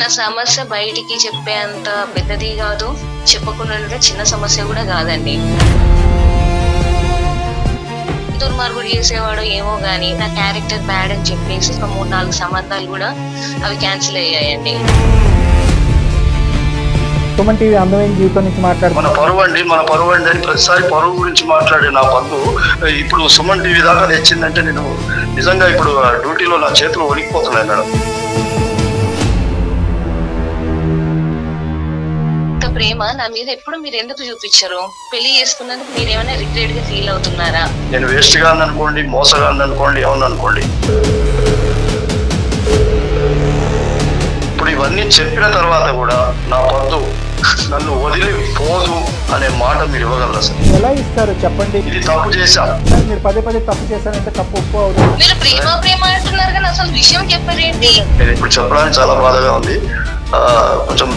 నా సమస్య బయటికి చెప్పేంత పెద్దది కాదు, చెప్పకుండా చిన్న సమస్య కూడా కాదండి. దుర్మార్గుడు చేసేవాడు ఏమో గానీ నా క్యారెక్టర్ బ్యాడ్ అని చెప్పేసి ఒక 3-4 సంబంధాలు కూడా అవి క్యాన్సిల్ అయ్యాయండి. సుమన్ టీవీ అందమైన జీవితం నుంచి మన పరువు అండి అని ప్రతిసారి పరువు గురించి మాట్లాడే నా బంధు ఇప్పుడు సుమన్ టీవీ దాకా తెచ్చిందంటే నేను నిజంగా ఇప్పుడు డ్యూటీలో నా చేతులు వణికిపోతున్నాయి మేడం. ప్రేమ నా మీద ఎప్పుడు మీరు ఎందుకు చూపించారు? పెళ్లి చేసుకున్నందుకు మీరు ఏమైనా రిగ్రెట్ గా ఫీల్ అవుతున్నారా? నేను వేస్ట్ గా అనుకోండి, మోసగా అనుకోండి, ఏమన్నా అనుకోండి, ఇప్పుడు ఇవన్నీ చెప్పిన తర్వాత కూడా నా పొద్దు నన్ను వదిలి పోదు అనే మాట మీరు ఇవ్వగలరా సార్? ఎలా ఇస్తారు చెప్పండి? ఇది తప్పు చేశా, మీరు పదే తప్పు చేశారంటే తప్పు ఒప్పు అవుతుంది. మీరు ప్రేమ అంటున్నారు కానీ అసలు విషయం చెప్పారేంటి? నేను ఇప్పుడు చెప్పడానికి చాలా బాధగా ఉంది. కొంచెం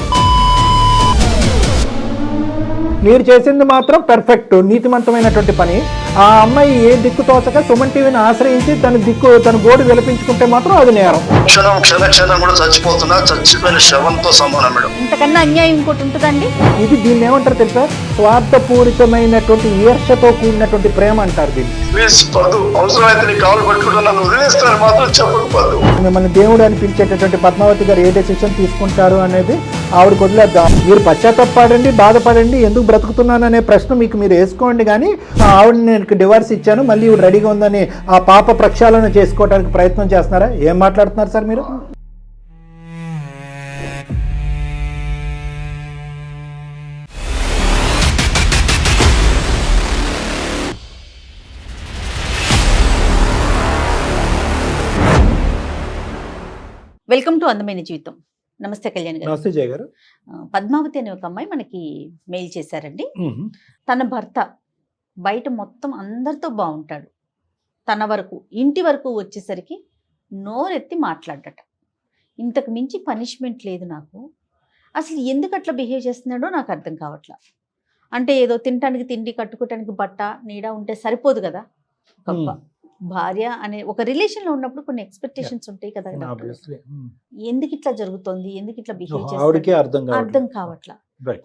మీరు చేసింది మాత్రం పర్ఫెక్ట్, నీతిమంతమైనటువంటి పని. ఆ అమ్మాయి ఏ దిక్కు తోచక సుమన్ టీవీని ఆశ్రయించి తన గోడు విలపించుకుంటే మాత్రం అది నేరం. క్షణం కూడా చచ్చిపోతున్నా, చచ్చిపోయిన శవంతో సమానం మేడం. ఇంతకన్నా అన్యాయం ఇంకోటి ఉంటుందండి. ఇది దీన్ని ఏమంటారు తెలుసా? స్వార్థపూరితమైనటువంటి ఈర్ష్యతో కూడినటువంటి ప్రేమ అంటారు దీన్ని. ప్లీజ్ పద్దు, అవసరమైతే నీ కాలు పట్టుకుంటూ నన్ను వదిలేస్తాను మాత్రం చెప్పకపోదు. మిమ్మల్ని దేవుడు అనిపించేటటువంటి పద్మావతి గారు ఏ డెసిషన్ తీసుకుంటారు అనేది ఆవిడకి వదిలేద్దాం. మీరు పశ్చాత్తాపడండి, బాధపడండి, ఎందుకు బ్రతుకుతున్నాను అనే ప్రశ్న మీరు వేసుకోండి. కానీ ఆవిడని నేను డివోర్స్ ఇచ్చాను, మళ్ళీ ఇవి రెడీగా ఉందని ఆ పాప ప్రక్షాళన చేసుకోవడానికి ప్రయత్నం చేస్తున్నారా? ఏం మాట్లాడుతున్నారు సార్ మీరు? వెల్కమ్ టు అందమైన జీవితం. నమస్తే కళ్యాణ్ గారు. నమస్తే జయ గారు. పద్మావతి అనే ఒక అమ్మాయి మనకి మెయిల్ చేశారండి. తన భర్త బయట మొత్తం అందరితో బాగుంటాడు, తన వరకు ఇంటి వరకు వచ్చేసరికి నోరెత్తి మాట్లాడట. ఇంతకు మించి పనిష్మెంట్ లేదు నాకు. అసలు ఎందుకు అట్లా బిహేవ్ చేస్తున్నాడో నాకు అర్థం కావట్లా. అంటే ఏదో తినటానికి తిండి, కట్టుకోవటానికి బట్ట నీడ ఉంటే సరిపోదు కదా. ఒక భార్య అనే ఒక రిలేషన్ లో ఉన్నప్పుడు కొన్ని ఎక్స్పెక్టేషన్స్ ఉంటాయి కదా. ఎందుకు ఇట్లా జరుగుతోంది, ఎందుకు ఇట్లా బిహేవ్ చేస్తాడు అర్థం కావట్లా.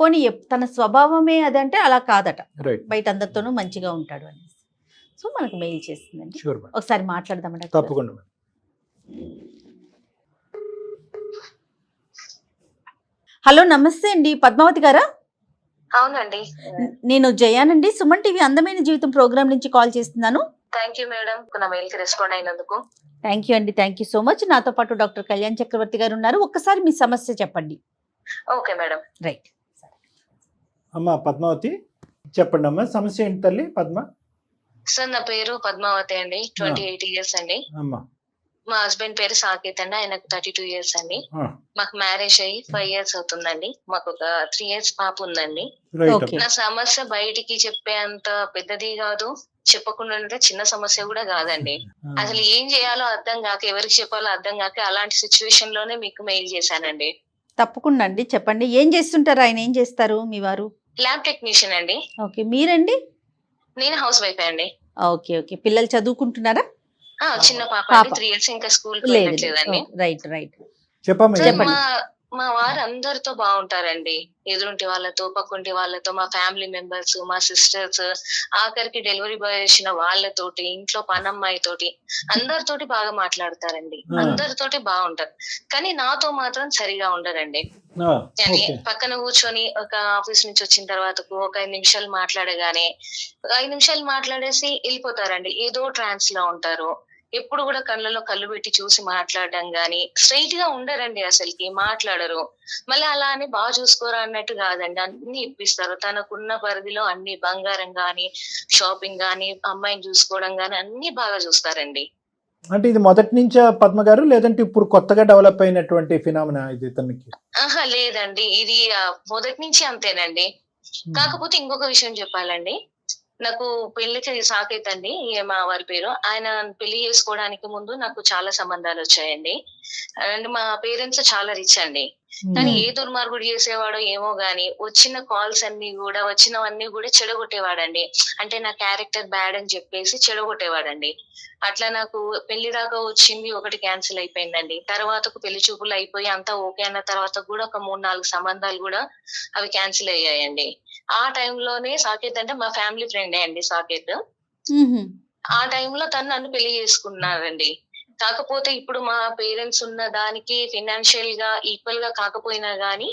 పోనీ తన స్వభావమే అదంటే అలా కాదట, బయట అందరితోనూ మంచిగా ఉంటాడు అని. సో మనకు మెయిల్ చేస్తుందండి, ఒకసారి మాట్లాడదామండి. తప్పకుండా. హలో, నమస్తే అండి, పద్మావతి గారా? అవునండి, నేను జయానండి, సుమన్ టీవీ అందమైన జీవితం ప్రోగ్రామ్ నుంచి కాల్ చేస్తున్నాను. థ్యాంక్ యూ మేడం, నా మెయిల్ కి రెస్పాండ్ అయినందుకు. థ్యాంక్ యూ అండి, థ్యాంక్ యూ సో మచ్. నాతో పాటు డాక్టర్ కళ్యాణ్ చక్రవర్తి గారు ఉన్నారు. ఒక్కసారి మీ సమస్య చెప్పండి. Okay madam. రైట్. అమ్మా పద్మావతి చెప్పండి అమ్మా, సమస్య ఏంటి తల్లి? పద్మ సార్, నా పేరు పద్మావతి అండి, 28 ఇయర్స్ అండి. అమ్మా, మా హస్బెండ్ పేరు సాకేత్ అండి, ఆయనకు 32 ఇయర్స్ అండి. మాకు మ్యారేజ్ అయ్యి 5 ఇయర్స్ అవుతుందండి. మాకు ఒక 3 ఇయర్స్ పాప ఉందండి. నా సమస్య బయటికి చెప్పేంత పెద్దది కాదు, చెప్పకుండా చిన్న సమస్య కూడా కాదండి. అసలు ఏం చేయాలో అర్థం కాక, ఎవరికి చెప్పాలో అర్థం కాక అలాంటి సిచ్యువేషన్ లోనే మీకు మెయిల్ చేశానండి. తప్పకుండా అండి, చెప్పండి. ఏం చేస్తుంటారు ఆయన? ఏం చేస్తారు మీ వారు? ల్యాబ్ టెక్నీషియన్ అండి. ఓకే, మీరండి? నేను హౌస్ వైఫ్ అండి. ఓకే ఓకే, పిల్లలు చదువుకుంటున్నారా? చిన్న పాప 3 ఇయర్స్, ఇంకా స్కూల్ వెళ్ళట్లేదండి. Right right. చెప్పండి. మా వారు అందరితో బాగుంటారండి, ఎదురుంటి వాళ్ళతో, పక్కుంటి వాళ్ళతో, మా ఫ్యామిలీ మెంబర్స్, మా సిస్టర్స్, ఆఖరికి డెలివరీ బాయ్ వచ్చిన వాళ్ళతోటి, ఇంట్లో పనమ్మాయి తోటి, అందరితోటి బాగా మాట్లాడతారండి, అందరితోటి బాగుంటారు. కానీ నాతో మాత్రం సరిగా ఉండరండి. పక్కన కూర్చొని ఒక ఆఫీస్ నుంచి వచ్చిన తర్వాత ఒక 5 నిమిషాలు మాట్లాడగానే 5 నిమిషాలు మాట్లాడేసి వెళ్ళిపోతారండి. ఏదో ట్రాన్స్ లో ఉంటారు. ఎప్పుడు కూడా కళ్ళలో కళ్ళు పెట్టి చూసి మాట్లాడడం గాని, స్ట్రైట్ గా ఉండరండి, అసలుకి మాట్లాడరు. మళ్ళీ అలా అని బాగా చూసుకోరా అన్నట్టు కాదండి, అన్ని ఇప్పిస్తారు. తనకున్న పరిధిలో అన్ని, బంగారం గాని, షాపింగ్ గాని, అమ్మాయిని చూసుకోవడం గాని అన్ని బాగా చూస్తారండి. అంటే ఇది మొదటి నుంచా పద్మ గారు, లేదంటే ఇప్పుడు కొత్తగా డెవలప్ అయినటువంటి ఫినామినా ఇది తనకి? లేదండి, ఇది మొదటి నుంచి అంతేనండి. కాకపోతే ఇంకొక విషయం చెప్పాలండి, నాకు పెళ్లికి సాకేత్ అండి, మా వారి పేరు. ఆయన పెళ్లి చేసుకోవడానికి ముందు నాకు చాలా సంబంధాలు వచ్చాయండి. అండ్ మా పేరెంట్స్ చాలా రిచ్ అండి. కానీ ఏ దుర్మార్గుడు చేసేవాడో ఏమో గాని వచ్చిన కాల్స్ అన్ని కూడా వచ్చినవన్నీ కూడా చెడగొట్టేవాడండి. అంటే నా క్యారెక్టర్ బ్యాడ్ అని చెప్పేసి చెడగొట్టేవాడండి. అట్లా నాకు పెళ్లి దాకా వచ్చింది ఒకటి క్యాన్సిల్ అయిపోయిందండి. తర్వాతకు పెళ్లి చూపులు అయిపోయి అంతా ఓకే అన్న తర్వాత కూడా ఒక 3-4 సంబంధాలు కూడా అవి క్యాన్సిల్ అయ్యాయండి. ఆ టైంలోనే సాకేత్ అంటే మా ఫ్యామిలీ ఫ్రెండే అండి సాకేత్. ఆ టైంలో తను నన్ను పెళ్లి చేసుకున్నారండి. కాకపోతే ఇప్పుడు మా పేరెంట్స్ ఉన్న దానికి ఫైనాన్షియల్ గా ఈక్వల్ గా కాకపోయినా గానీ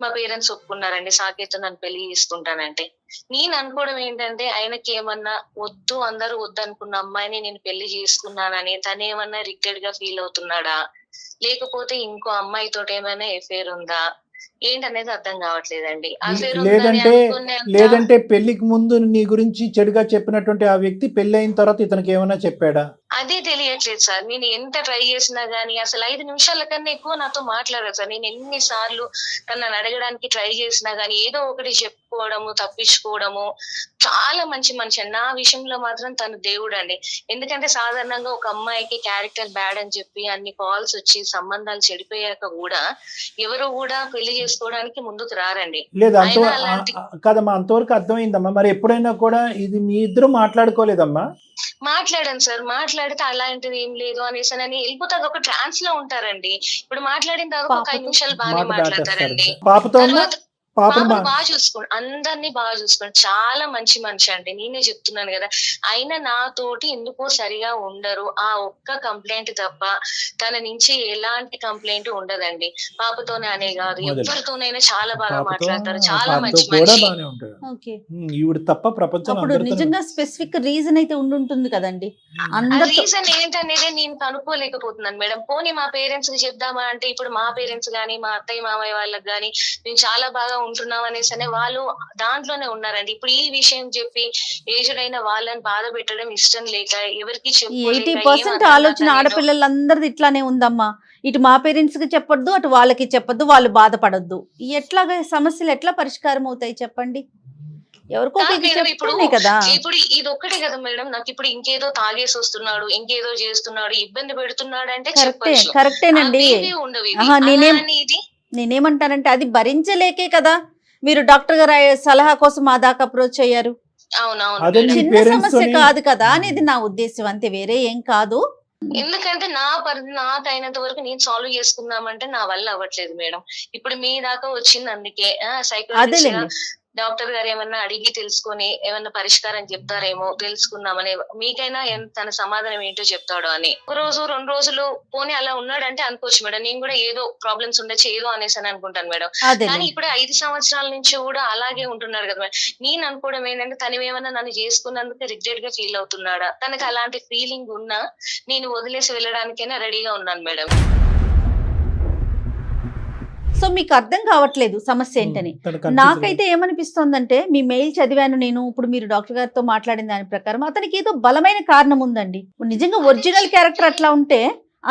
మా పేరెంట్స్ ఒప్పుకున్నారండి సాకేత్ నన్ను పెళ్లి చేసుకుంటానంటే. నేను అనుకోవడం ఏంటంటే ఆయనకి ఏమన్నా వద్దు అందరూ వద్దు అనుకున్న అమ్మాయిని నేను పెళ్లి చేసుకున్నానని తనేమన్నా రిగ్రెట్ గా ఫీల్ అవుతున్నాడా, లేకపోతే ఇంకో అమ్మాయితో ఏమైనా ఎఫేర్ ఉందా ఏంటనేది అర్థం కావట్లేదండి. అఫేర్ లేదంటే పెళ్లికి ముందు నీ గురించి చెడుగా చెప్పినటువంటి ఆ వ్యక్తి పెళ్లి అయిన తర్వాత ఇతనికి ఏమైనా చెప్పాడా? అదే తెలియట్లేదు సార్. నేను ఎంత ట్రై చేసినా గానీ అసలు 5 నిమిషాల కన్నా ఎక్కువ నాతో మాట్లాడరు సార్. నేను ఎన్నిసార్లు తనని అడగడానికి ట్రై చేసినా గానీ ఏదో ఒకటి చెప్పుకోవడము, తప్పించుకోవడము. చాలా మంచి మనిషి అండి. నా విషయంలో మాత్రం తను దేవుడు అండి. ఎందుకంటే సాధారణంగా ఒక అమ్మాయికి క్యారెక్టర్ బ్యాడ్ అని చెప్పి అన్ని కాల్స్ వచ్చి సంబంధాలు చెడిపోయాక కూడా ఎవరు కూడా పెళ్లి చేసుకోవడానికి ముందుకు రారండి. లేదు కదమ్మా, అంతవరకు అర్థమైందమ్మా. మరి ఎప్పుడైనా కూడా ఇది మీ ఇద్దరు మాట్లాడుకోలేదమ్మా? మాట్లాడాను సార్. మాట్లాడితే అలాంటిది ఏం లేదు అనేసి అని వెళ్ళిపోతే ఒక ట్రాన్స్ లో ఉంటారండి. ఇప్పుడు మాట్లాడిన తర్వాత ఒక 5 నిమిషాలు బాగానే మాట్లాడతారండి. పాపను బాగా చూసుకోండి, అందరినీ బాగా చూసుకోండి. చాలా మంచి మనిషి అండి, నేనే చెప్తున్నాను కదా. అయినా నాతోటి ఎందుకో సరిగా ఉండరు. ఆ ఒక్క కంప్లైంట్ తప్ప తన నుంచి ఎలాంటి కంప్లైంట్ ఉండదండి. పాపతోనే అనే కాదు, ఎవరితోనైనా చాలా బాగా మాట్లాడతారు. చాలా మంచి మనిషి. నిజంగా స్పెసిఫిక్ రీజన్ అయితే ఉండుంటుంది కదండి. రీజన్ ఏంటనేది నేను కనుక్కోలేకపోతున్నాను మేడం. పోనీ మా పేరెంట్స్ కి చెప్దామా అంటే ఇప్పుడు మా పేరెంట్స్ గానీ మా అత్తయ్య మామయ్య వాళ్ళకి గానీ నేను చాలా బాగా ఉంటున్నాం అనేసి వాళ్ళు దాంట్లోనే ఉన్నారండి. ఇప్పుడు ఈ విషయం చెప్పి ఏజ్డ్ అయిన వాళ్ళని బాధ పెట్టడం ఇష్టం లేక ఎవరికి 80% ఆలోచన ఆడపిల్లలందరిది ఇట్లానే ఉందమ్మా. ఇటు మా పేరెంట్స్ కి చెప్పొద్దు, అటు వాళ్ళకి చెప్పొద్దు, వాళ్ళు బాధపడొద్దు. ఎట్లాగా సమస్యలు ఎట్లా పరిష్కారం అవుతాయి చెప్పండి? ఎవరికో ఇప్పుడు ఇది ఒక్కటే కదా మేడం. నాకు ఇప్పుడు ఇంకేదో తాగేసి వస్తున్నాడు, ఇంకేదో చేస్తున్నాడు, ఇబ్బంది పెడుతున్నాడు అంటే కరెక్టేనండి. నేనేమంటానంటే అది భరించలేకే కదా మీరు డాక్టర్ గారు సలహా కోసం మా దాకా అప్రోచ్ అయ్యారు. చిన్న సమస్య కాదు కదా అనేది నా ఉద్దేశం, అంతే, వేరే ఏం కాదు. ఎందుకంటే నాకు అయినంత వరకు నేను సాల్వ్ చేసుకుందామంటే నా వల్ల అవ్వట్లేదు మేడం. ఇప్పుడు మీ దాకా వచ్చింది అందుకే సైకాలజిస్ట్ డాక్టర్ గారు ఏమన్నా అడిగి తెలుసుకొని ఏమన్నా పరిష్కారం చెప్తారేమో తెలుసుకుందామని. మీకైనా తన సమాధానం ఏంటో చెప్తాడు అని. 1 రోజు 2 రోజులు పోనీ అలా ఉన్నాడంటే అనుకోవచ్చు మేడం. నేను కూడా ఏదో ప్రాబ్లమ్స్ ఉండొచ్చు ఏదో అనేసి అని అనుకుంటాను మేడం. కానీ ఇప్పుడు 5 సంవత్సరాల నుంచి కూడా అలాగే ఉంటున్నాడు కదా మేడం. నేను అనుకోవడం ఏంటంటే తను ఏమన్నా నన్ను చేసుకున్నందుకు రిగ్రెట్ గా ఫీల్ అవుతున్నాడా, తనకి అలాంటి ఫీలింగ్ ఉన్నా నేను వదిలేసి వెళ్ళడానికైనా రెడీగా ఉన్నాను మేడం. సో మీకు అర్థం కావట్లేదు సమస్య ఏంటని. నాకైతే ఏమనిపిస్తోందంటే మీ మెయిల్ చదివాను నేను. ఇప్పుడు మీరు డాక్టర్ గారితో మాట్లాడిన దాని ప్రకారం అతనికి ఏదో బలమైన కారణం ఉందండి. నిజంగా ఒరిజినల్ క్యారెక్టర్ అట్లా ఉంటే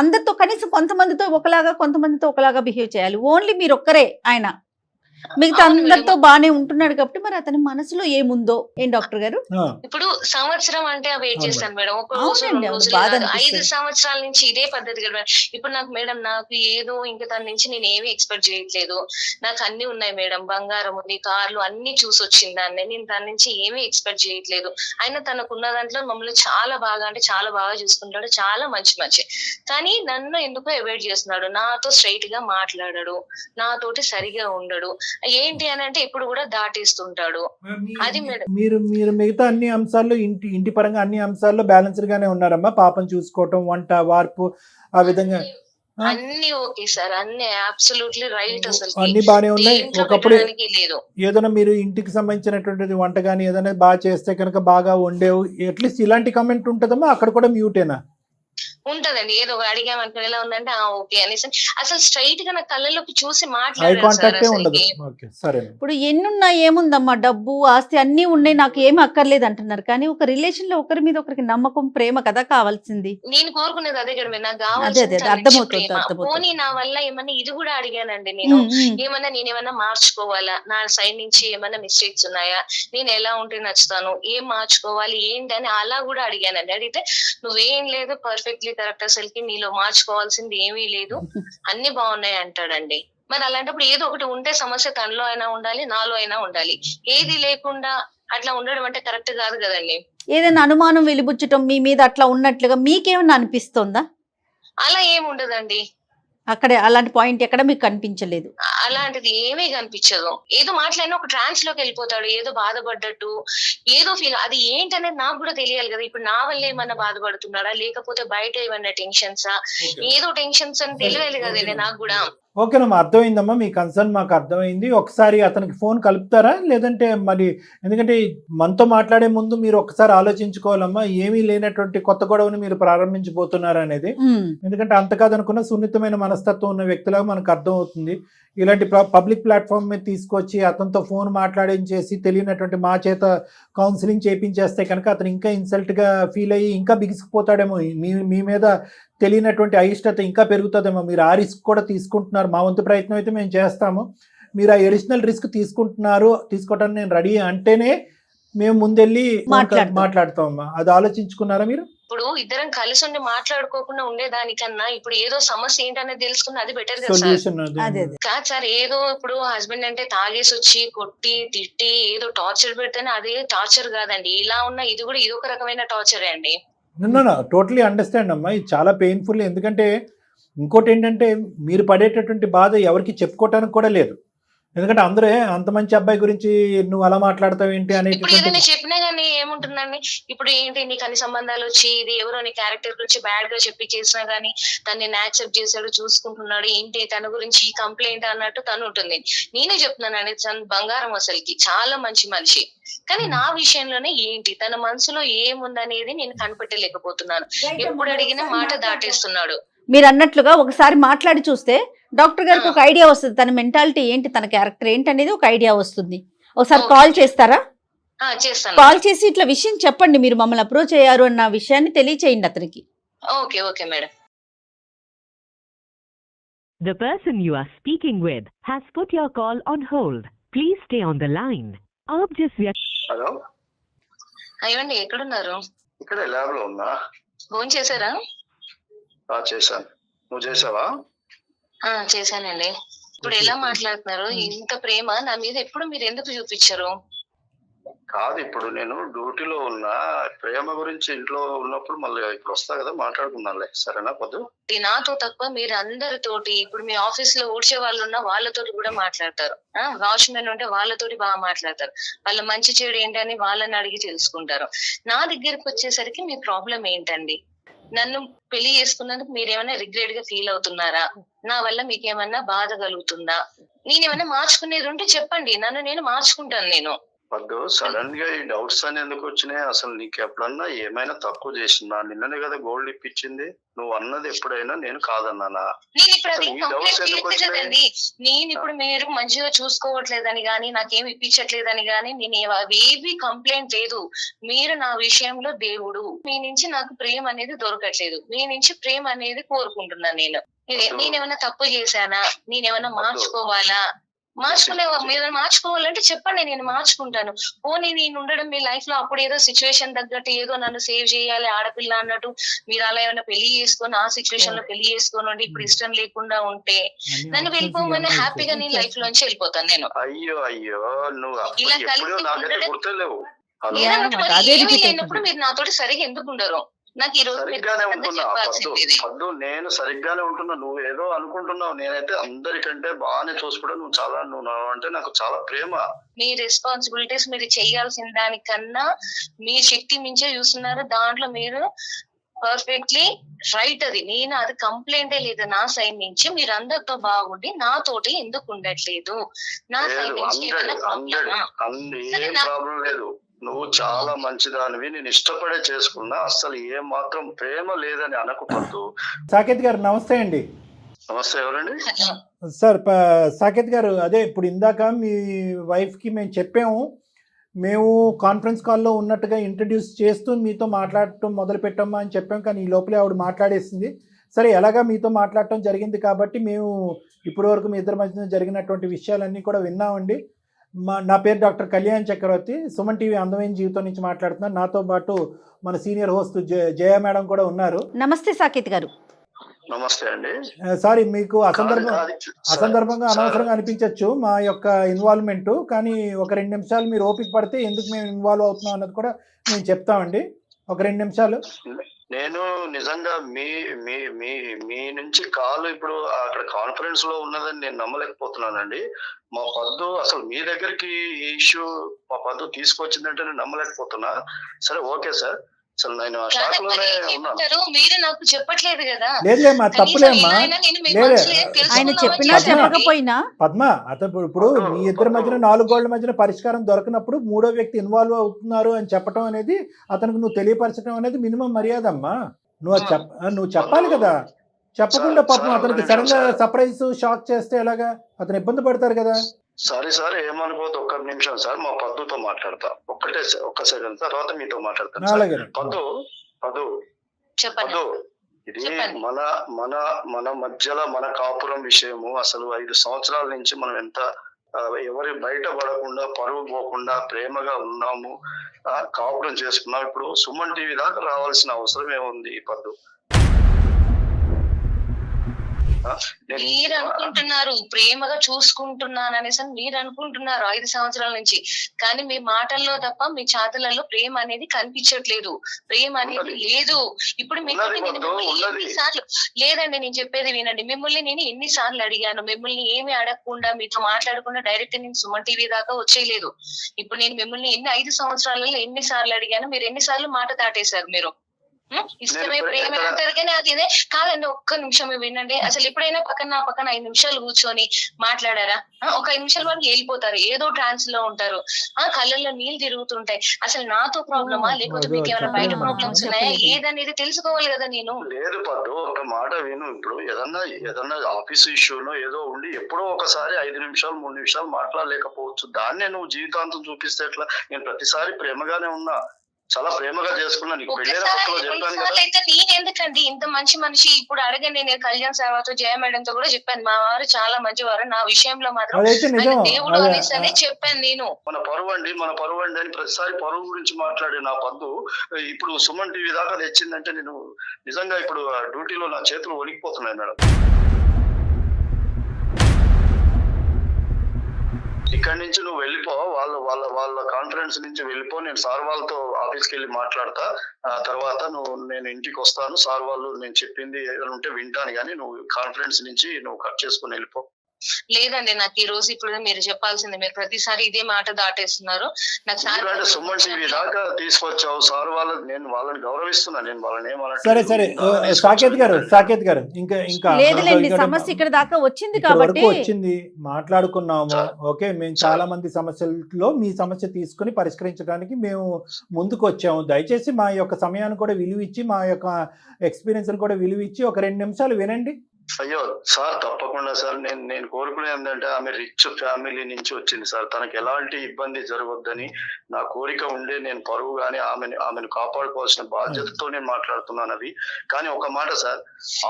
అందరితో కనీసం కొంతమందితో ఒకలాగా కొంతమందితో ఒకలాగా బిహేవ్ చేయాలి. ఓన్లీ మీరు ఒక్కరే ఆయన, మిగతా అందరితో బానే ఉంటున్నాడు కాబట్టి మరి అతని మనసులో ఏముందో ఏం డాక్టర్ గారు? ఇప్పుడు సంవత్సరం అంటే వెయిట్ చేస్తాను మేడం. ఒక రోజు 5 సంవత్సరాల నుంచి ఇదే పద్ధతి కదా. ఇప్పుడు నాకు మేడం నాకు ఏదో ఇంకా తన నుంచి నేను ఏమీ ఎక్స్పెక్ట్ చేయట్లేదు. నాకు అన్ని ఉన్నాయి మేడం, బంగారం ఉంది, కార్లు అన్ని చూసి వచ్చింది దాన్ని. నేను తన నుంచి ఏమీ ఎక్స్పెక్ట్ చేయట్లేదు. అయినా తనకున్న దాంట్లో మమ్మల్ని చాలా బాగా అంటే చాలా బాగా చూసుకుంటాడు. చాలా మంచి కానీ నన్ను ఎందుకో అవాయిడ్ చేస్తున్నాడు. నాతో స్ట్రైట్ గా మాట్లాడాడు, నాతోటి సరిగా ఉండడు. ఏంటి అని అంటే ఇప్పుడు కూడా దాటిస్తుంటాడు. అది మీరు మిగతా అన్ని అంశాల్లో ఇంటి పరంగా అన్ని అంశాల్లో బ్యాలెన్స్డ్ గానే ఉన్నారమ్మా? పాపం చూసుకోవటం, వంట, వార్పు, ఆ విధంగా అన్ని ఓకే సార్, అన్ని అబ్సల్యూట్లీ రైట్. అసలు అన్ని బానే ఉన్నాయి. ఒకప్పుడు ఏదైనా మీరు ఇంటికి సంబంధించినటువంటి వంట గానీ ఏదైనా బాగా చేస్తే కనుక బాగా వండేవు అట్లీస్ట్ ఇలాంటి కామెంట్ ఉంటదమ్మా? అక్కడ కూడా మ్యూటేనా? ఉంటదండి. ఏదో అడిగామనుకుని ఎలా ఉందంటే ఓకే అనేసి అసలు స్ట్రైట్ గా నా కళ్ళలోకి చూసి మాట్లాడారు. ఇప్పుడు ఎన్నున్నా ఏముందమ్మా, డబ్బు ఆస్తి అన్ని ఉన్నాయి, నాకు ఏమి అక్కర్లేదు అంటున్నారు. కానీ ఒక రిలేషన్ లో ఒకరి మీద ఒకరికి నమ్మకం, ప్రేమ కదా కావాల్సింది. నేను కోరుకునేది అదే కదా, నాకు కావాల్సింది. పోనీ నా వల్ల ఏమన్నా ఇది కూడా అడిగానండి నేను. నేనేమన్నా మార్చుకోవాలా, నా సైడ్ నుంచి ఏమన్నా మిస్టేక్స్ ఉన్నాయా, నేను ఎలా ఉంటే నచ్చుతాను, ఏం మార్చుకోవాలి ఏంటి అని అలా కూడా అడిగానండి. అడిగితే నువ్వేం లేదు, పర్ఫెక్ట్లీ కరెక్ట్, అసలుకి నీలో మార్చుకోవాల్సింది ఏమీ లేదు, అన్ని బాగున్నాయి అంటాడండి. మరి అలాంటప్పుడు ఏదో ఒకటి ఉంటే సమస్య తనలో అయినా ఉండాలి, నాలో అయినా ఉండాలి. ఏది లేకుండా అట్లా ఉండడం అంటే కరెక్ట్ కాదు కదండి. ఏదైనా అనుమానం వెలిబుచ్చటం మీ మీద అట్లా ఉన్నట్లుగా మీకేమన్నా అనిపిస్తుందా? అలా ఏమి ఉండదండి. అక్కడ అలాంటి పాయింట్ ఎక్కడ మీకు కనిపించలేదు? అలాంటిది ఏమీ కనిపించదు. ఏదో మాట్లాడినా ఒక ట్రాన్స్ లోకి వెళ్ళిపోతాడు, ఏదో బాధపడ్డట్టు, ఏదో ఫీల్. అది ఏంటనేది నాకు కూడా తెలియాలి కదా. ఇప్పుడు నా వల్ల ఏమన్నా బాధపడుతున్నాడా, లేకపోతే బయట ఏమన్నా టెన్షన్సా, ఏదో టెన్షన్స్ అని తెలియాలి కదండి నాకు కూడా. ఓకేనమ్మా, అర్థమైందమ్మా, మీ కన్సర్న్ మాకు అర్థమైంది. ఒకసారి అతనికి ఫోన్ కలుపుతారా? లేదంటే మరి, ఎందుకంటే మనతో మాట్లాడే ముందు మీరు ఒకసారి ఆలోచించుకోవాలమ్మా, ఏమీ లేనటువంటి కొత్త గొడవని మీరు ప్రారంభించబోతున్నారు అనేది. ఎందుకంటే అంత కాదనుకున్న సున్నితమైన మనస్తత్వం ఉన్న వ్యక్తులాగా మనకు అర్థం అవుతుంది. ఇలాంటి పబ్లిక్ ప్లాట్ఫామ్ మీద తీసుకొచ్చి అతనితో ఫోన్ మాట్లాడించేసి తెలియనటువంటి మా చేత కౌన్సిలింగ్ చేయించేస్తే కనుక అతను ఇంకా ఇన్సల్ట్గా ఫీల్ అయ్యి ఇంకా బిగిసిపోతాడేమో. మీ మీద తెలియనటువంటి అయిష్టత ఇంకా పెరుగుతుందేమో. మీరు ఆ రిస్క్ కూడా తీసుకుంటున్నారు. మా వంతు ప్రయత్నం అయితే మేము చేస్తాము. మీరు ఆ ఎడిషనల్ రిస్క్ తీసుకోవటానికి నేను రెడీ అంటేనే మేము ముందెళ్ళి మాట్లాడతామమ్మా. అది ఆలోచించుకున్నారా మీరు? ఇప్పుడు ఇద్దరం కలిసి ఉండి మాట్లాడుకోకుండా ఉండేదానికన్నా ఇప్పుడు ఏదో సమస్య ఏంటనేది తెలుసుకున్న అది బెటర్ కదా సార్. కాదు సార్, ఏదో ఇప్పుడు హస్బెండ్ అంటే తాగేసి వచ్చి కొట్టి తిట్టి ఏదో టార్చర్ పెడితేనే అదే టార్చర్ కాదండి. ఇలా ఉన్న ఇది కూడా ఇదొక రకమైన టార్చరే అండి. టోటలీ అండర్స్టాండ్ అమ్మా, ఇది చాలా పెయిన్ఫుల్. ఎందుకంటే ఇంకోటి ఏంటంటే మీరు పడేటటువంటి బాధ ఎవరికి చెప్పుకోవటానికి కూడా లేదు. ఎందుకంటే అందరూ అంత మంచి అబ్బాయి గురించి నువ్వు అలా మాట్లాడతావు ఏంటి అనేది. ఇప్పుడు ఏదైనా చెప్పినా గానీ ఏముంటుందండి, ఇప్పుడు ఏంటి నీకు అన్ని సంబంధాలు వచ్చి ఇది ఎవరో నీ క్యారెక్టర్ గురించి బ్యాడ్ గా చెప్పి చేసినా గానీ తను యాక్సెప్ట్ చేశాడు, చూసుకుంటున్నాడు, ఏంటి తన గురించి ఈ కంప్లైంట్ అన్నట్టు తను ఉంటుంది. నేనే చెప్తున్నానండి, తను బంగారం, అసలుకి చాలా మంచి మనిషి. కానీ నా విషయంలోనే ఏంటి తన మనసులో ఏముందనేది నేను కనిపెట్టలేకపోతున్నాను. ఎప్పుడు అడిగినా మాట దాటేస్తున్నాడు. మీరు అన్నట్లుగా ఒకసారి మాట్లాడి చూస్తే డాక్టర్ గారికి ఒక ఐడియా వస్తుంది, తన మెంటాలిటీ ఏంటి, తన క్యారెక్టర్ ఏంటి అనేది ఒక ఐడియా వస్తుంది. ఒకసారి కాల్ చేస్తారా? చేస్తాను. కాల్ చేసి ఇట్లా విషయం చెప్పండి, మీరు మమ్మల్ని అప్రోచ్ అయ్యారు అన్న విషయాన్ని తెలియచేయండి అతనికి. Okay okay madam. The person you are speaking with has put your call on hold. Please stay on the line. Hello, అయ్యండి ఎక్కడున్నారు? ఇక్కడ ల్యాబ్ లో ఉన్నా. ఫోన్ చేశారా? చేశాను. నువ్వు చేసావా? చేశానండి. ఇప్పుడు ఎలా మాట్లాడుతున్నారు? ఇంత ప్రేమ నా మీద ఎప్పుడు మీరు ఎందుకు చూపించారు? కాదు, ఇప్పుడు నేను డ్యూటీలో ఉన్నా. ప్రేమ గురించి ఇంట్లో ఉన్నప్పుడు మళ్ళీ ఇప్పుడు వస్తా కదా, మాట్లాడుకున్నానులే. సరేనా పొద్దు? నాతో తక్కువ మీరు అందరితోటి, ఇప్పుడు మీ ఆఫీస్ లో ఊడ్చే వాళ్ళు ఉన్నా వాళ్ళతోటి కూడా మాట్లాడతారు, వాచ్మెన్ ఉంటే వాళ్ళతోటి బాగా మాట్లాడతారు, వాళ్ళ మంచి చెడు ఏంటని వాళ్ళని అడిగి తెలుసుకుంటారు. నా దగ్గరికి వచ్చేసరికి మీ ప్రాబ్లం ఏంటండి? నన్ను పెళ్లి చేసుకున్నందుకు మీరేమైనా రిగ్రెట్ గా ఫీల్ అవుతున్నారా? నా వల్ల మీకేమన్నా బాధ కలుగుతుందా? నేనేమైనా మార్చుకునేది ఉంటే చెప్పండి, నేను మార్చుకుంటాను. నేను వద్దు, సడన్ గా ఈ డౌట్స్ అని ఎందుకు వచ్చినాయి? అసలు నీకు ఎప్పుడన్నా ఏమైనా తక్కువ చేసినా? నిన్ననే కదా గోల్డ్ ఇప్పించింది. నువ్వు అన్నది ఎప్పుడైనా నేను కాదన్నానా? నేను ఇప్పుడు అది కంప్లైంట్ కదండి. నేను ఇప్పుడు మీరు మంచిగా చూసుకోవట్లేదని గానీ నాకేమి ఇప్పించట్లేదని గానీ నేను అవేవి కంప్లైంట్ లేదు. మీరు నా విషయంలో దేవుడు. మీ నుంచి నాకు ప్రేమ అనేది దొరకట్లేదు, మీ నుంచి ప్రేమ అనేది కోరుకుంటున్నాను. నేనేమైనా తప్పు చేశానా? నేనేమైనా మార్చుకోవాలా? మీరు మార్చుకోవాలంటే చెప్పండి, నేను మార్చుకుంటాను. పోనీ నేను ఉండడం మీ లైఫ్ లో అప్పుడు ఏదో సిచ్యువేషన్ తగ్గట్టు ఏదో నన్ను సేవ్ చేయాలి ఆడపిల్ల అన్నట్టు మీరు అలా ఏమైనా పెళ్లి చేసుకొని ఆ సిచ్యువేషన్ లో పెళ్లి చేసుకొని ఇప్పుడు ఇష్టం లేకుండా ఉంటే నన్ను వెళ్ళిపోమని హ్యాపీగా నేను లైఫ్ లోంచి వెళ్ళిపోతాను. నేను అయ్యో అయ్యో నువ్వు ఇలా కలిసి లేనప్పుడు మీరు నాతోటి సరిగా ఎందుకు ఉండరు? నాకు ఈ రోజు సరిగ్గానే ఉంటున్నా పద్దు, నేను సరిగ్గానే ఉంటున్నా. నువ్వు ఏదో అనుకుంటున్నావు. నేనైతే అందరికంటే బాగానే చూసుకోవడం. నువ్వు అంటే నాకు చాలా ప్రేమ. మీ రెస్పాన్సిబిలిటీస్ మీరు చేయాల్సిన దానికన్నా మీ శక్తి మించే చూస్తున్నారు. దాంట్లో మీరు పర్ఫెక్ట్లీ రైట్. అది అది కంప్లైంటే లేదు నా సైడ్ నుంచి. మీరు అందరితో బాగుండి నాతోటి ఎందుకు ఉండట్లేదు? నా సైడ్ నుంచి ఏం ప్రాబ్లం లేదు. నువ్వు చాలా మంచిదానివి, నేను ఇష్టపడే చేసుకున్నా. అసలు ఏ మాత్రం ప్రేమ లేదని అనకపోతూ. సాకేత్ గారు నమస్తే అండి. నమస్తే, ఎవరండి? సార్ సాకేత్ గారు, అదే ఇప్పుడు ఇందాక మీ వైఫ్కి మేము చెప్పాము, మేము కాన్ఫరెన్స్ కాల్లో ఉన్నట్టుగా ఇంట్రడ్యూస్ చేస్తూ మీతో మాట్లాడటం మొదలు పెట్టామా అని చెప్పాం. కానీ ఈ లోపలే ఆవిడ మాట్లాడేసింది. సరే, ఎలాగా మీతో మాట్లాడటం జరిగింది కాబట్టి మేము ఇప్పటి వరకు మీ ఇద్దరి మధ్యన జరిగినటువంటి విషయాలన్నీ కూడా విన్నామండి. నా పేరు డాక్టర్ కళ్యాణ్ చక్రవర్తి, సుమన్ టీవీ అందమైన జీవితం నుంచి మాట్లాడుతున్నాను. నాతో పాటు మన సీనియర్ హోస్ట్ జయ మేడం కూడా ఉన్నారు. నమస్తే సాకేత్ గారు. నమస్తే అండి. సారీ, మీకు కాదు, అసందర్భంగా సార్, అనవసరంగా అనిపించవచ్చు మా యొక్క ఇన్వాల్వ్మెంట్, కానీ ఒక 2 నిమిషాలు మీరు ఓపిక పడితే ఎందుకు మేము ఇన్వాల్వ్ అవుతున్నాం అన్నది కూడా మేము చెప్తామండి. ఒక 2 నిమిషాలు. నేను నిజంగా మీ మీ మీ మీ నుంచి కాల్ ఇప్పుడు అక్కడ కాన్ఫరెన్స్ లో ఉన్నదని నేను నమ్మలేకపోతున్నానండి. మా పద్దు అసలు మీ దగ్గరికి ఈ ఇష్యూ మా పద్దు తీసుకొచ్చిందంటే నేను నమ్మలేకపోతున్నా. సరే, ఓకే సార్. అసలు నేను ఆ షాక్ లోనే ఉన్నాను. మీరు నాకు చెప్పట్లేదు కదా. లేదులేమ్మా, తప్పులేమ్మా. ఆయన చెప్పినా పద్మ, చెప్పకపోయినా పద్మ అతను ఇప్పుడు మీ ఇద్దరి మధ్యన 4 గోళ్ల మధ్యన పరిష్కారం దొరకనప్పుడు మూడో వ్యక్తి ఇన్వాల్వ్ అవుతున్నారు అని చెప్పడం అనేది, అతనికి నువ్వు తెలియపరచడం అనేది మినిమం మర్యాద అమ్మా. నువ్వు చెప్పాలి కదా. చెప్పకుండా పాపం అతనికి సడన్ గా సర్ప్రైజ్ షాక్ చేస్తే ఎలాగా, అతను ఇబ్బంది పడతారు కదా. సరే సార్, ఏమనుకోవద్దు. ఒక్క నిమిషం సార్, మా పద్దుతో మాట్లాడతా. ఒక్క సెకండ్, తర్వాత మీతో మాట్లాడతాను. అలాగే. పద్దు, ఇది మన మన మన మధ్యలో మన కాపురం విషయము. అసలు 5 సంవత్సరాల నుంచి మనం ఎంత ఎవరి బయట పడకుండా, పరువు పోకుండా ప్రేమగా ఉన్నాము, కాపురం చేసుకున్నాం. ఇప్పుడు సుమన్ టీవీ దాకా రావాల్సిన అవసరం ఏముంది పద్దు? మీరు అనుకుంటున్నారు ప్రేమగా చూసుకుంటున్నాను అనేసి మీరు అనుకుంటున్నారు 5 సంవత్సరాల నుంచి, కానీ మీ మాటల్లో తప్ప మీ చేతులలో ప్రేమ అనేది కనిపించట్లేదు. ప్రేమ అనేది లేదు. ఇప్పుడు ఎన్నిసార్లు లేదండి, నేను చెప్పేది వినండి. మిమ్మల్ని నేను ఎన్నిసార్లు అడిగాను, మిమ్మల్ని ఏమి అడగకుండా మీతో మాట్లాడకుండా డైరెక్ట్ నేను సుమన్ టీవీ దాకా వచ్చేయలేదు. ఇప్పుడు నేను మిమ్మల్ని 5 సంవత్సరాలలో ఎన్నిసార్లు అడిగాను, మీరు ఎన్నిసార్లు మాట దాటేశారు. మీరు ఇష్టమే ప్రేమ అంటారు కానీ అది ఇదే కాదండి. ఒక్క నిమిషం వినండి. అసలు ఎప్పుడైనా పక్కన 5 నిమిషాలు కూర్చొని మాట్లాడారా? ఒక 5 నిమిషాల వరకు వెళ్ళిపోతారు, ఏదో ట్రాన్స్ లో ఉంటారు, కళ్ళల్లో నీళ్ళు తిరుగుతుంటాయి. అసలు నాతో ప్రాబ్లమా లేకపోతే మీకు ఏమైనా బయట ప్రాబ్లమ్స్ ఉన్నాయా ఏదనేది తెలుసుకోవాలి కదా. నేను లేదు పద్దు, ఒక మాట విను. ఇప్పుడు ఏదన్నా ఆఫీస్ ఇష్యూనో ఏదో ఉండి ఎప్పుడో ఒకసారి 5 నిమిషాలు 3 నిమిషాలు మాట్లాడలేకపోవచ్చు. దాన్నే నువ్వు జీవితాంతం చూపిస్తే ఎట్లా? నేను ప్రతిసారి ప్రేమగానే ఉన్నా, చాలా ప్రేమగా చేసుకున్నా. నీకు పెళ్ళైన కొత్తలో చెప్పాను కదా. అయితే నేనెందుకండి ఇంత మంచి మనిషి? ఇప్పుడు అడగండి, నేను కళ్యాణ్ సార్తో జయ మేడంతో కూడా చెప్పాను, మా వారు చాలా మంచివారు, నా విషయంలో మాత్రం దేవుడు అనేసి చెప్పాను నేను. మన పరువు అండి అని ప్రతిసారి పరువు గురించి మాట్లాడే నా పద్దు ఇప్పుడు సుమన్ టీవీ దాకా తెచ్చిందంటే నేను నిజంగా ఇప్పుడు డ్యూటీలో నా చేతులు వణికిపోతున్నాయి మేడం. ఇక్కడి నుంచి నువ్వు వెళ్ళిపో, వాళ్ళ కాన్ఫరెన్స్ నుంచి వెళ్ళిపో. నేను సార్ వాళ్ళతో ఆఫీస్కి వెళ్ళి మాట్లాడతా. ఆ తర్వాత నేను ఇంటికి వస్తాను. సార్ వాళ్ళు నేను చెప్పింది ఏదైనా ఉంటే వింటాను, కానీ నువ్వు కాన్ఫరెన్స్ నుంచి నువ్వు కట్ చేసుకుని వెళ్ళిపో. లేదండి, నాకు ఈ రోజు ఇప్పుడు మీరు చెప్పాల్సింది. మీరు ప్రతిసారి ఇదే మాట దాటేస్తున్నారు. నాకు సుమన్ టీవీ దాకా తీసుకొచ్చావు సార్ నేను వాళ్ళని గౌరవిస్తున్నా. నేను వాళ్ళని సరే సాకేత్ గారు ఇంకా లేదులేండి, సమస్య ఇక్కడ దాకా వచ్చింది కాబట్టి వచ్చింది, మాట్లాడుకున్నాము. ఓకే, మేము చాలా మంది సమస్యల్లో మీ సమస్య తీసుకుని పరిష్కరించడానికి మేము ముందుకు వచ్చాము. దయచేసి మా యొక్క సమయాన్ని కూడా విలువ ఇచ్చి, మా యొక్క ఎక్స్పీరియన్స్ కూడా విలువ ఇచ్చి ఒక 2 నిమిషాలు వినండి. అయ్యో సార్, తప్పకుండా సార్. నేను కోరుకునేది ఏంటంటే, ఆమె రిచ్ ఫ్యామిలీ నుంచి వచ్చింది సార్. తనకు ఎలాంటి ఇబ్బంది జరగొద్దని నా కోరిక ఉండే నేను పరువు గాని ఆమెను కాపాడుకోవాల్సిన బాధ్యతతో నేను మాట్లాడుతున్నాను అవి. కానీ ఒక మాట సార్,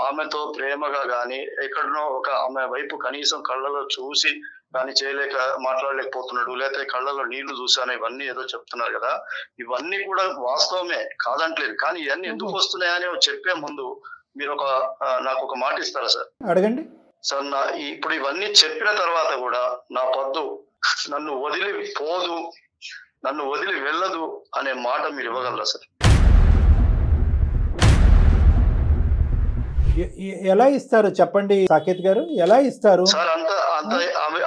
ఆమెతో ప్రేమగా గాని ఎక్కడనో ఆమె వైపు కనీసం కళ్ళలో చూసి కానీ మాట్లాడలేకపోతున్నాడు, లేకపోతే కళ్ళలో నీళ్లు చూసాను, ఇవన్నీ ఏదో చెప్తున్నారు కదా. ఇవన్నీ కూడా వాస్తవమే, కాదంటలేదు. కానీ ఇవన్నీ ఎందుకు వస్తున్నాయని చెప్పే ముందు మీరు నాకు ఒక మాట ఇస్తారా సార్? అడగండి సార్. ఇప్పుడు ఇవన్నీ చెప్పిన తర్వాత కూడా నా పద్దు నన్ను వదిలి పోదు, నన్ను వదిలి వెళ్ళదు అనే మాట మీరు ఇవ్వగలరా సార్? ఎలా ఇస్తారు చెప్పండి సాకేత్ గారు, ఎలా ఇస్తారు సార్?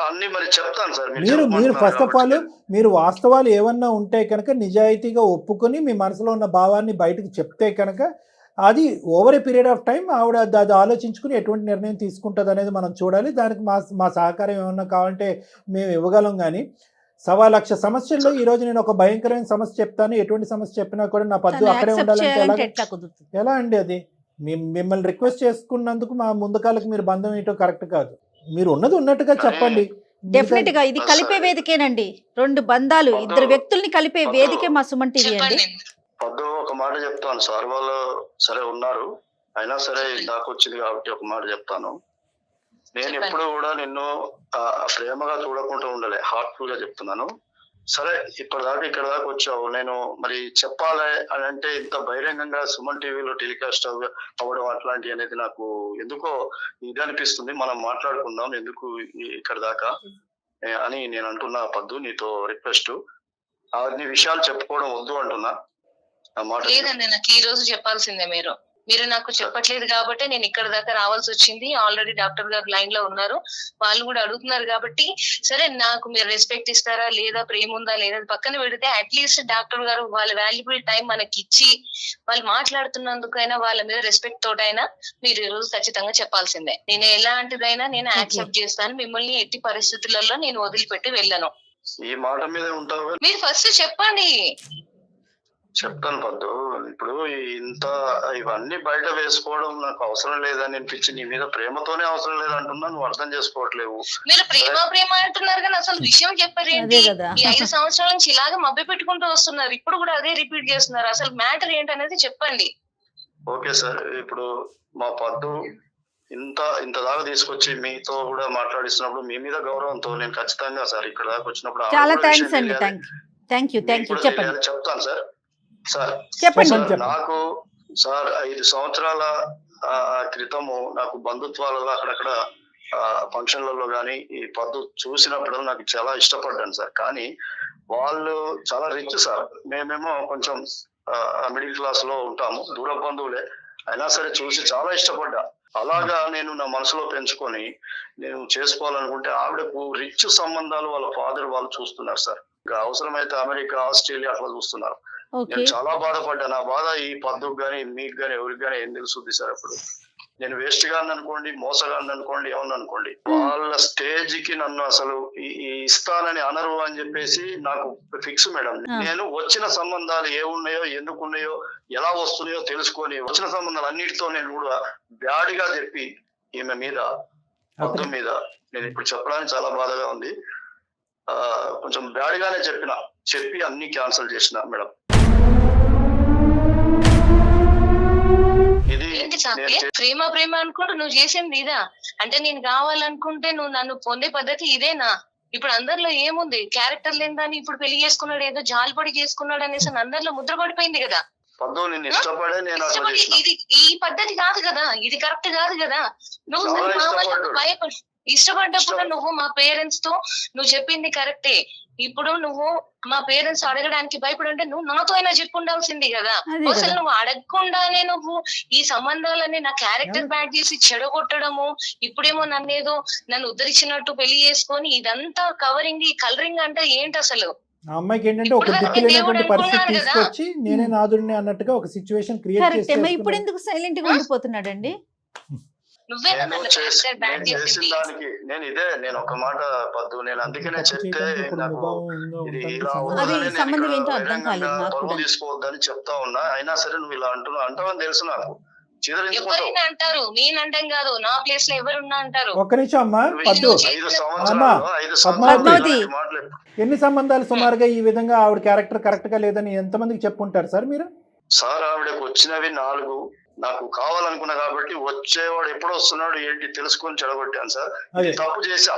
అన్ని మరి చెప్తాను సార్. మీరు ఫస్ట్ ఆఫ్ ఆల్ మీరు వాస్తవాలు ఏమన్నా ఉంటే కనుక నిజాయితీగా ఒప్పుకొని మీ మనసులో ఉన్న భావాన్ని బయటకు చెప్తే కనుక అది over a period of time ఆవిడ అది ఆలోచించుకుని ఎటువంటి నిర్ణయం తీసుకుంటుంది అనేది మనం చూడాలి. దానికి మా సహకారం ఏమన్నా కావాలంటే మేము ఇవ్వగలం. కానీ 1,00,000 సమస్యల్లో ఈ రోజు నేను ఒక భయంకరమైన సమస్య చెప్తాను, ఎటువంటి సమస్య చెప్పినా కూడా నా పద్దు అక్కడే ఉండాలంటే ఎలా అండి? అది మిమ్మల్ని రిక్వెస్ట్ చేసుకున్నందుకు మా ముందు కాళ్ళకి మీరు బంధం ఏంటో కరెక్ట్ కాదు. మీరు ఉన్నది ఉన్నట్టుగా చెప్పండి. డెఫినెట్ గా ఇది కలిపే వేదికేనండి. 2 బంధాలు, 2 వ్యక్తుల్ని కలిపే వేదికే మా సుమన్ టీవీ అండి. పద్దు ఒక మాట చెప్తాను. సార్ వాళ్ళు సరే ఉన్నారు, అయినా సరే నాకు వచ్చింది కాబట్టి ఒక మాట చెప్తాను. నేను ఎప్పుడు కూడా నిన్ను ప్రేమగా చూడకుండా ఉండలే, హార్ట్ఫుల్ గా చెప్తున్నాను. సరే ఇప్పటిదాకా ఇక్కడ దాకా వచ్చావు, నేను మరి చెప్పాలి అని అంటే ఇంత బహిరంగంగా సుమన్ టీవీలో టెలికాస్ట్ అవ్వడం అట్లాంటి అనేది నాకు ఎందుకో ఇది అనిపిస్తుంది. మనం మాట్లాడుకుందాం ఎందుకు ఇక్కడ దాకా అని నేను అంటున్నా. పద్దు నీతో రిక్వెస్ట్, అన్ని విషయాలు చెప్పుకోవడం వద్దు అంటున్నా. లేదండి, నాకు ఈ రోజు చెప్పాల్సిందే. మీరు నాకు చెప్పట్లేదు కాబట్టి నేను ఇక్కడ దాకా రావాల్సి వచ్చింది. ఆల్రెడీ డాక్టర్ గారు లైన్ లో ఉన్నారు, వాళ్ళు కూడా అడుగుతున్నారు కాబట్టి సరే నాకు మీరు రెస్పెక్ట్ ఇస్తారా లేదా, ప్రేమ ఉందా లేదా పక్కన పెడితే అట్లీస్ట్ డాక్టర్ గారు వాళ్ళ వాల్యుబుల్ టైం మనకి ఇచ్చి వాళ్ళు మాట్లాడుతున్నందుకైనా వాళ్ళ మీద రెస్పెక్ట్ తోటైనా మీరు ఈ రోజు ఖచ్చితంగా చెప్పాల్సిందే. నేను ఎలాంటిదైనా నేను యాక్సెప్ట్ చేస్తాను, మిమ్మల్ని ఎట్టి పరిస్థితులలో నేను వదిలిపెట్టి వెళ్ళను. ఈ మాట మీద ఉంటావు, మీరు ఫస్ట్ చెప్పండి. చెప్తాను పద్దు. ఇప్పుడు ఇంత ఇవన్నీ బయట వేసుకోవడం నాకు అవసరం లేదని అనిపించి నీ మీద ప్రేమతోనే అవసరం లేదంటున్నా, నువ్వు అర్థం చేసుకోవట్లేవు. మీరు ప్రేమ అంటున్నారు కానీ అసలు విషయం చెప్పారేంటి? ఈ 5 సంవత్సరాల నుంచి ఇలాగే మభ్య పెట్టుకుంటూ వస్తున్నారు, ఇప్పుడు కూడా అదే రిపీట్ చేస్తున్నారు. అసలు మ్యాటర్ ఏంటనేది చెప్పండి. ఓకే సార్, ఇప్పుడు మా పద్దు ఇంత దాకా తీసుకొచ్చి మీతో కూడా మాట్లాడిస్తున్నప్పుడు మీ మీద గౌరవంతో నేను ఖచ్చితంగా సార్ ఇక్కడ దాకా వచ్చినప్పుడు చాలా థ్యాంక్స్ అండి. థ్యాంక్ యూ చెప్పండి. చెప్తాను సార్. సార్ చెప్పండి. నాకు సార్ 5 సంవత్సరాల క్రితము నాకు బంధుత్వాలలో అక్కడక్కడ ఫంక్షన్లలో కానీ ఈ పద్దు చూసినప్పుడు నాకు చాలా ఇష్టపడ్డాను సార్. కానీ వాళ్ళు చాలా రిచ్ సార్, మేమేమో కొంచెం మిడిల్ క్లాస్ లో ఉంటాము, దూర బంధువులే అయినా సరే చూసి చాలా ఇష్టపడ్డా. అలాగా నేను నా మనసులో పెంచుకొని నేను చేసుకోవాలనుకుంటే ఆవిడకు రిచ్ సంబంధాలు వాళ్ళ ఫాదర్ వాళ్ళు చూస్తున్నారు సార్. ఇంకా అవసరమైతే అమెరికా, ఆస్ట్రేలియా అట్లా చూస్తున్నారు. నేను చాలా బాధపడ్డా. నా బాధ ఈ పద్దుకు గానీ మీకు గానీ ఎవరికి గానీ ఏం తెలుస్తుంది సార్. అప్పుడు నేను వేస్ట్ గాని అనుకోండి, మోసగాని అనుకోండి, ఏమన్నా అనుకోండి, వాళ్ళ స్టేజ్ కి నన్ను అసలు ఇస్తానని అనరు అని చెప్పేసి నాకు ఫిక్స్ మేడం. నేను వచ్చిన సంబంధాలు ఏ ఉన్నాయో, ఎందుకు ఉన్నాయో, ఎలా వస్తున్నాయో తెలుసుకొని వచ్చిన సంబంధాలు అన్నిటితో నేను కూడా బ్యాడ్గా చెప్పి ఈమె మీద, పద్దు మీద నేను ఇప్పుడు చెప్పడానికి చాలా బాధగా ఉంది. కొంచెం బ్యాడ్గానే చెప్పి అన్ని క్యాన్సిల్ చేసిన మేడం. ప్రేమ అనుకుంటూ నువ్వు చేసింది ఇదా? అంటే నేను కావాలనుకుంటే నువ్వు నన్ను పొందే పద్ధతి ఇదేనా? ఇప్పుడు అందరిలో ఏముంది, క్యారెక్టర్ లేదని ఇప్పుడు పెళ్లి చేసుకున్నాడు, ఏదో జాలిపడి చేసుకున్నాడు అనేసి అందరిలో ముద్ర పడిపోయింది కదా. ఇది ఈ పద్ధతి కాదు కదా, ఇది కరెక్ట్ కాదు కదా. నువ్వు భయపడి ఇష్టపడ్డప్పుడు నువ్వు మా పేరెంట్స్ తో నువ్వు చెప్పింది కరెక్టే. ఇప్పుడు నువ్వు మా పేరెంట్స్ అడగడానికి భయపడుంటే నువ్వు నాతో అయినా చెప్పుండాల్సింది కదా. అసలు నువ్వు అడగకుండానే నువ్వు ఈ సంబంధాలని నా క్యారెక్టర్ బ్యాడ్ చేసి చెడగొట్టడము, ఇప్పుడేమో నన్ను ఉద్ధరించినట్టు పెళ్లి చేసుకొని ఇదంతా కవరింగ్, ఈ కలరింగ్ అంటే ఏంటి అసలు? అమ్మాయికి ఏంటంటే ఒక దిక్కులేనటువంటి పరిస్థితి తీసుకొచ్చి నేనే నాదుడిని అన్నట్టుగా ఒక సిచ్యువేషన్ క్రియేట్ చేసి ఇప్పుడు ఎందుకు సైలెంట్ గా ఉండిపోతున్నాడండి? నేను ఒక మాట పద్దు, నేను అందుకనే చెప్తే తీసుకోవద్దని చెప్తా ఉన్నా. అయినా సరే నువ్వు ఇలా అంటావని తెలుసు నాకు. ఎవరైనా అంటారు, నేను అంటాం కాదు, నా ప్లేస్ లో ఎవరున్నా అంటారు. ఒక్క నిమిషం అమ్మా పద్దు, ఎన్ని సంబంధాలు సుమారుగా ఈ విధంగా ఆవిడ క్యారెక్టర్ కరెక్ట్ గా లేదని ఎంతమందికి చెప్పుంటారు సార్ మీరు? సార్ ఆవిడకు వచ్చినవి 4. నాకు కావాలనుకున్నా కాబట్టి వచ్చేవాడు ఎప్పుడు వస్తున్నాడు ఏంటి తెలుసుకొని చెడగొట్టాను సార్. తప్పు చేశా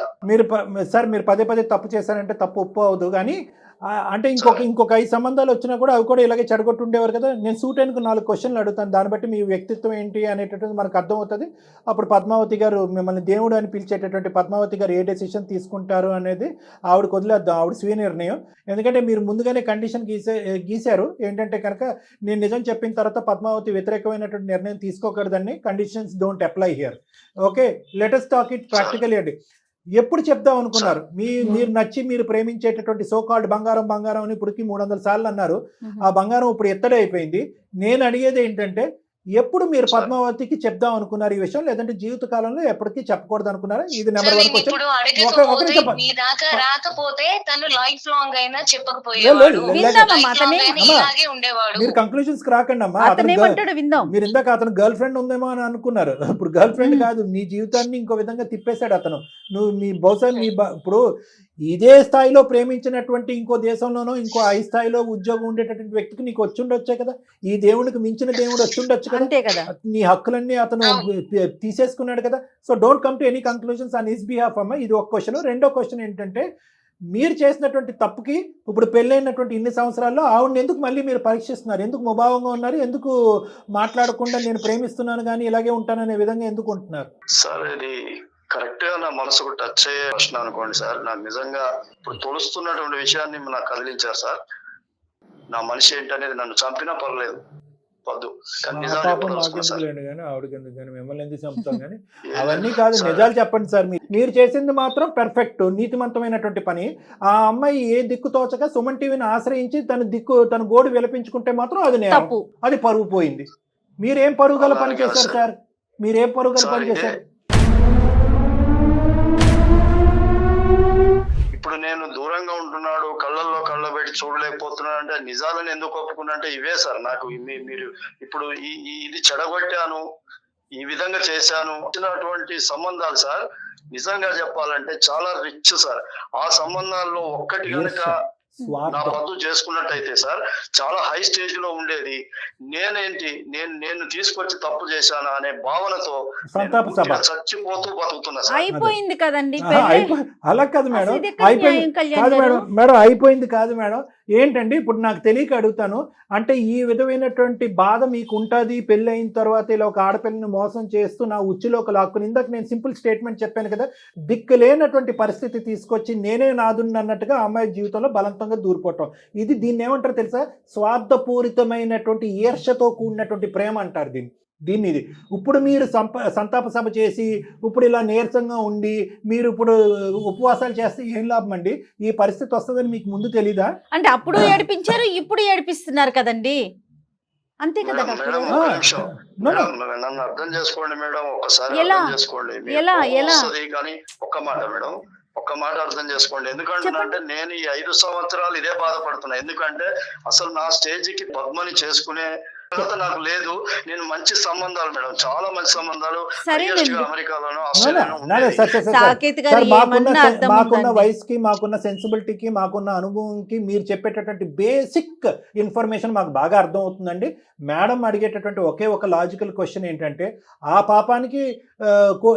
మీరు పదే తప్పు చేశారంటే తప్పు ఒప్పు అవదు. కానీ అంటే ఇంకొక 5 సంబంధాలు వచ్చినా కూడా అవి కూడా ఇలాగే చెడగొట్టు ఉండేవారు కదా. నేను సూటానికి 4 క్వశ్చన్లు అడుగుతాను, దాన్ని బట్టి మీ వ్యక్తిత్వం ఏంటి అనేటటువంటి మనకు అర్థమవుతుంది. అప్పుడు పద్మావతి గారు మిమ్మల్ని దేవుడు అని పిలిచేటటువంటి పద్మావతి గారు ఏ డెసిషన్ తీసుకుంటారు అనేది ఆవిడకి వదిలేద్దాం, ఆవిడ స్వీయ నిర్ణయం. ఎందుకంటే మీరు ముందుగానే కండిషన్ గీశారు ఏంటంటే కనుక నేను నిజం చెప్పిన తర్వాత పద్మావతి వ్యతిరేకమైనటువంటి నిర్ణయం తీసుకోకూడదని. Conditions don't apply here. Okay, let us talk it practically అండి. ఎప్పుడు చెప్దాం అనుకున్నారు? మీరు నచ్చి మీరు ప్రేమించేటటువంటి సోకాల్డ్ బంగారం అని ఇప్పటికి 300 సార్లు అన్నారు. ఆ బంగారం ఇప్పుడు ఎత్తడే అయిపోయింది. నేను అడిగేది ఏంటంటే ఎప్పుడు మీరు పద్మావతికి చెప్దాం అనుకున్నారు ఈ విషయం, లేదంటే జీవిత కాలంలో ఎప్పటికీ చెప్పకూడదు అనుకున్నారా? ఇది నెంబర్ 1 క్వశ్చన్. మీరు కంక్లూజన్స్ రాకండి అమ్మా. మీరు ఇందాక అతను గర్ల్ ఫ్రెండ్ ఉందేమో అని అనుకున్నారు, ఇప్పుడు గర్ల్ ఫ్రెండ్ కాదు, నీ జీవితాన్ని ఇంకో విధంగా తిప్పేశాడు అతను. నువ్వు బహుశా ఇప్పుడు ఇదే స్థాయిలో ప్రేమించినటువంటి ఇంకో దేశంలోనో ఇంకో 5 స్థాయిలో ఉద్యోగం ఉండేటటువంటి వ్యక్తికి నీకు వచ్చుండొచ్చే కదా. ఈ దేవునికి మించిన దేవుడు వచ్చుండొచ్చు కదా. నీ హక్కులన్నీ అతను తీసేసుకున్నాడు కదా. So don't come to any conclusions on his behalf అమ్మ. ఇది ఒక క్వశ్చన్. రెండో క్వశ్చన్ ఏంటంటే మీరు చేసినటువంటి తప్పుకి ఇప్పుడు పెళ్ళైనటువంటి ఇన్ని సంవత్సరాల్లో ఆవిడని ఎందుకు మళ్ళీ మీరు పరీక్షిస్తున్నారు? ఎందుకు ముభావంగా ఉన్నారు? ఎందుకు మాట్లాడకుండా నేను ప్రేమిస్తున్నాను కానీ ఇలాగే ఉంటాననే విధంగా ఎందుకు ఉంటున్నారు? సార్ ఇది కరెక్ట్ గా నా మనసుకు టచ్ అయ్యే ప్రశ్న అనుకోండి సార్. నాకు నిజంగా ఇప్పుడు తొలుస్తున్నటువంటి విషయాన్ని నాకు కదిలించారు సార్. నా మనిషి ఏంటనేది నన్ను చంపినా పర్లేదు వద్దు, కానీ మా నిజాలు పాపం చెప్పదలుచుకున్నా మాకెందుకు సార్. లేండి కానీ ఆవిడకి ఎందుకు కానీ మిమ్మల్ని ఎందుకు చంపుతాం కానీ అవన్నీ కాదు, నిజాలు చెప్పండి సార్. మీరు చేసింది మాత్రం పర్ఫెక్ట్ నీతిమంతమైనటువంటి పని. ఆ అమ్మాయి ఏ దిక్కు తోచక సుమన్ టీవీని ఆశ్రయించి తన గోడు విలపించుకుంటే మాత్రం అది నేరం, తప్పు. అది పరుగు పోయింది. మీరేం పరుగుల పని అలాగే చేశారు సార్. సార్? మీరేం పరుగుల సార్, పని చేశారు? ఇప్పుడు నేను దూరంగా ఉంటున్నాడు, కళ్ళల్లో కళ్ళ పెట్టి చూడలేకపోతున్నాడు అంటే నిజాలను ఎందుకు ఒప్పుకున్నా అంటే ఇవే సార్. నాకు మీరు ఇప్పుడు ఇది చెడగొట్టాను, ఈ విధంగా చేశాను వచ్చినటువంటి సంబంధాలు సార్ నిజంగా చెప్పాలంటే చాలా రిచ్ సార్. ఆ సంబంధాల్లో ఒక్కటి కనుక నా స్వార్థం. పద్దు చేసుకున్నట్టయితే సార్ చాలా హై స్టేజ్ లో ఉండేది. నేను తీసుకొచ్చి తప్పు చేశానా అనే భావనతో సంతాప నేను సభ. పూర్తిగా చచ్చిపోతూ బతుకుతున్నా సార్. అయిపోయింది కదండి ఆహా, పెళ్ళి. అలా కాదు మేడం, అసలు ఇది ఎక్కడ అయిపోయింది న్యాయం కళ్యాణ్ కాదు గారు? మేడం. మేడం అయిపోయింది కాదు మేడం. ఏంటండి ఇప్పుడు నాకు తెలియక అడుగుతాను, అంటే ఈ విధమైనటువంటి బాధ మీకు ఉంటుంది పెళ్ళి అయిన తర్వాత ఇలా ఒక ఆడపిల్లని మోసం చేస్తూ నా ఉచ్చులోకి లాక్కుని, ఇందాక నేను సింపుల్ స్టేట్మెంట్ చెప్పాను కదా, దిక్కు లేనటువంటి పరిస్థితి తీసుకొచ్చి నేనే నాదుండి అన్నట్టుగా ఆ అమ్మాయి జీవితంలో బలవంతంగా దూరిపోవటం. దీన్ని ఏమంటారు తెలుసా? స్వార్థపూరితమైనటువంటి ఈర్ష్యతో కూడినటువంటి ప్రేమ అంటారు దీన్ని. ఇది ఇప్పుడు మీరు సంతాప సభ చేసి ఇప్పుడు ఇలా నీరసంగా ఉండి మీరు ఇప్పుడు ఉపవాసాలు చేస్తే ఏం లాభం అండి? ఈ పరిస్థితి వస్తుందని మీకు ముందు తెలీదా? అంటే అప్పుడు ఏడిపించారు, ఇప్పుడు ఏడిపిస్తున్నారు కదండి, అంతే కదా మేడం, డాక్టర్ మేడం, గారు? ఒక్క నిమిషం. మేడం, నన్ను అర్థం చేసుకోండి మేడం, ఒకసారి ఎలా? అర్థం చేసుకోండి. మీకు ఎలా? వస్తది కానీ ఒక్క మాట మేడం, ఒక్క మాట అర్థం చేసుకోండి. ఎందుకంటే నేను ఈ 5 సంవత్సరాలు ఇదే బాధపడుతున్నా. ఎందుకంటే అసలు నా స్టేజ్ కి పద్మని చేసుకునే తర్వాత నాకు లేదు. నేను మంచి సంబంధాలు మేడం, చాలా మంచి సంబంధాలు సరేనండి. అమెరికాలోనూ సాకేత్ గారు ఏమన్నా అర్థం మాకున్న ఉందండి? వయసుకి, మాకున్న సెన్సిబిలిటీకి, మాకున్న అనుభవంకి మీరు చెప్పేటటువంటి బేసిక్ ఇన్ఫర్మేషన్ మాకు బాగా అర్థం అవుతుందండి. మేడం అడిగేటటువంటి ఒకే ఒక లాజికల్ క్వశ్చన్ ఏంటంటే, ఆ పాపానికి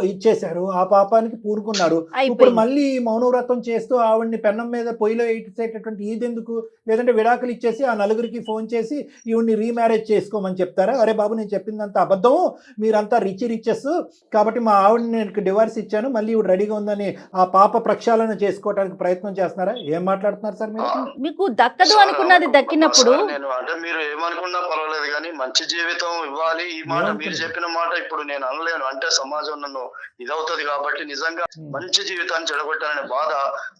ఇచ్చేశారు, ఆ పాపానికి పూనుకున్నారు, ఇప్పుడు మళ్ళీ మౌనవ్రతం చేస్తూ ఆవిడ్ని పెన్నం మీద పొయ్యిలో ఇచ్చేటటువంటి ఇదెందుకు? లేదంటే విడాకులు ఇచ్చేసి ఆ నలుగురికి ఫోన్ చేసి ఈవిడ్ని రీమ్యారేజ్ చేసుకోమని చెప్తారా? అరే బాబు నేను చెప్పిందంత అబద్ధం, మీరంతా రిచెస్ కాబట్టి మా ఆవిడని నేను డివోర్స్ ఇచ్చాను, మళ్ళీ ఈవిడ రెడీగా ఉందని ఆ పాప ప్రక్షాళన చేసుకోవడానికి ప్రయత్నం చేస్తున్నారా? ఏం మాట్లాడుతున్నారు సార్ మీరు? మీకు దక్కదు అనుకున్నది దక్కినప్పుడు నేను అంటే మీరు ఏమనుకున్నా పర్వాలేదు కానీ మంచి జీవితం ఇవ్వాలి. ఈ మాట మీరు చెప్పిన మాట ఇప్పుడు నేను అనలేను, అంటే సమాజం నన్ను ఇదవుతుంది కాబట్టి. నిజంగా మంచి జీవితాన్ని చెడగొట్టాలనే బాధ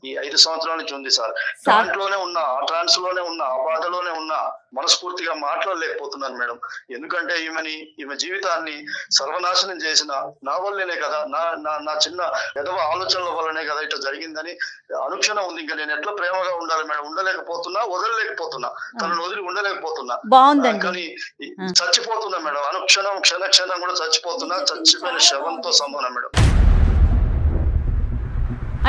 ఈ 5 సంవత్సరాల నుంచి ఉంది సార్. దాంట్లోనే ఉన్నా, ఆ ట్రాన్స్ లోనే ఉన్నా, ఆ బాధలోనే ఉన్నా, మనస్ఫూర్తిగా మాట్లాడలేకపోతున్నాను మేడం. ఎందుకంటే ఈమె జీవితాన్ని సర్వనాశనం చేసిన నా వల్లనే కదా, నా చిన్న ఎదవ ఆలోచనల వల్లనే కదా ఇట్లా జరిగిందని అనుక్షణం ఉంది. ఇంకా నేను ఎట్లా ప్రేమగా ఉండాలి మేడం? ఉండలేకపోతున్నా, వదలలేకపోతున్నా, తనను వదిలి ఉండలేకపోతున్నా. బాగుందండి. కానీ చచ్చిపోతున్నా మేడం, అనుక్షణం క్షణం కూడా చచ్చిపోతున్నా. చచ్చిపోయిన శవంతో సమానం మేడం.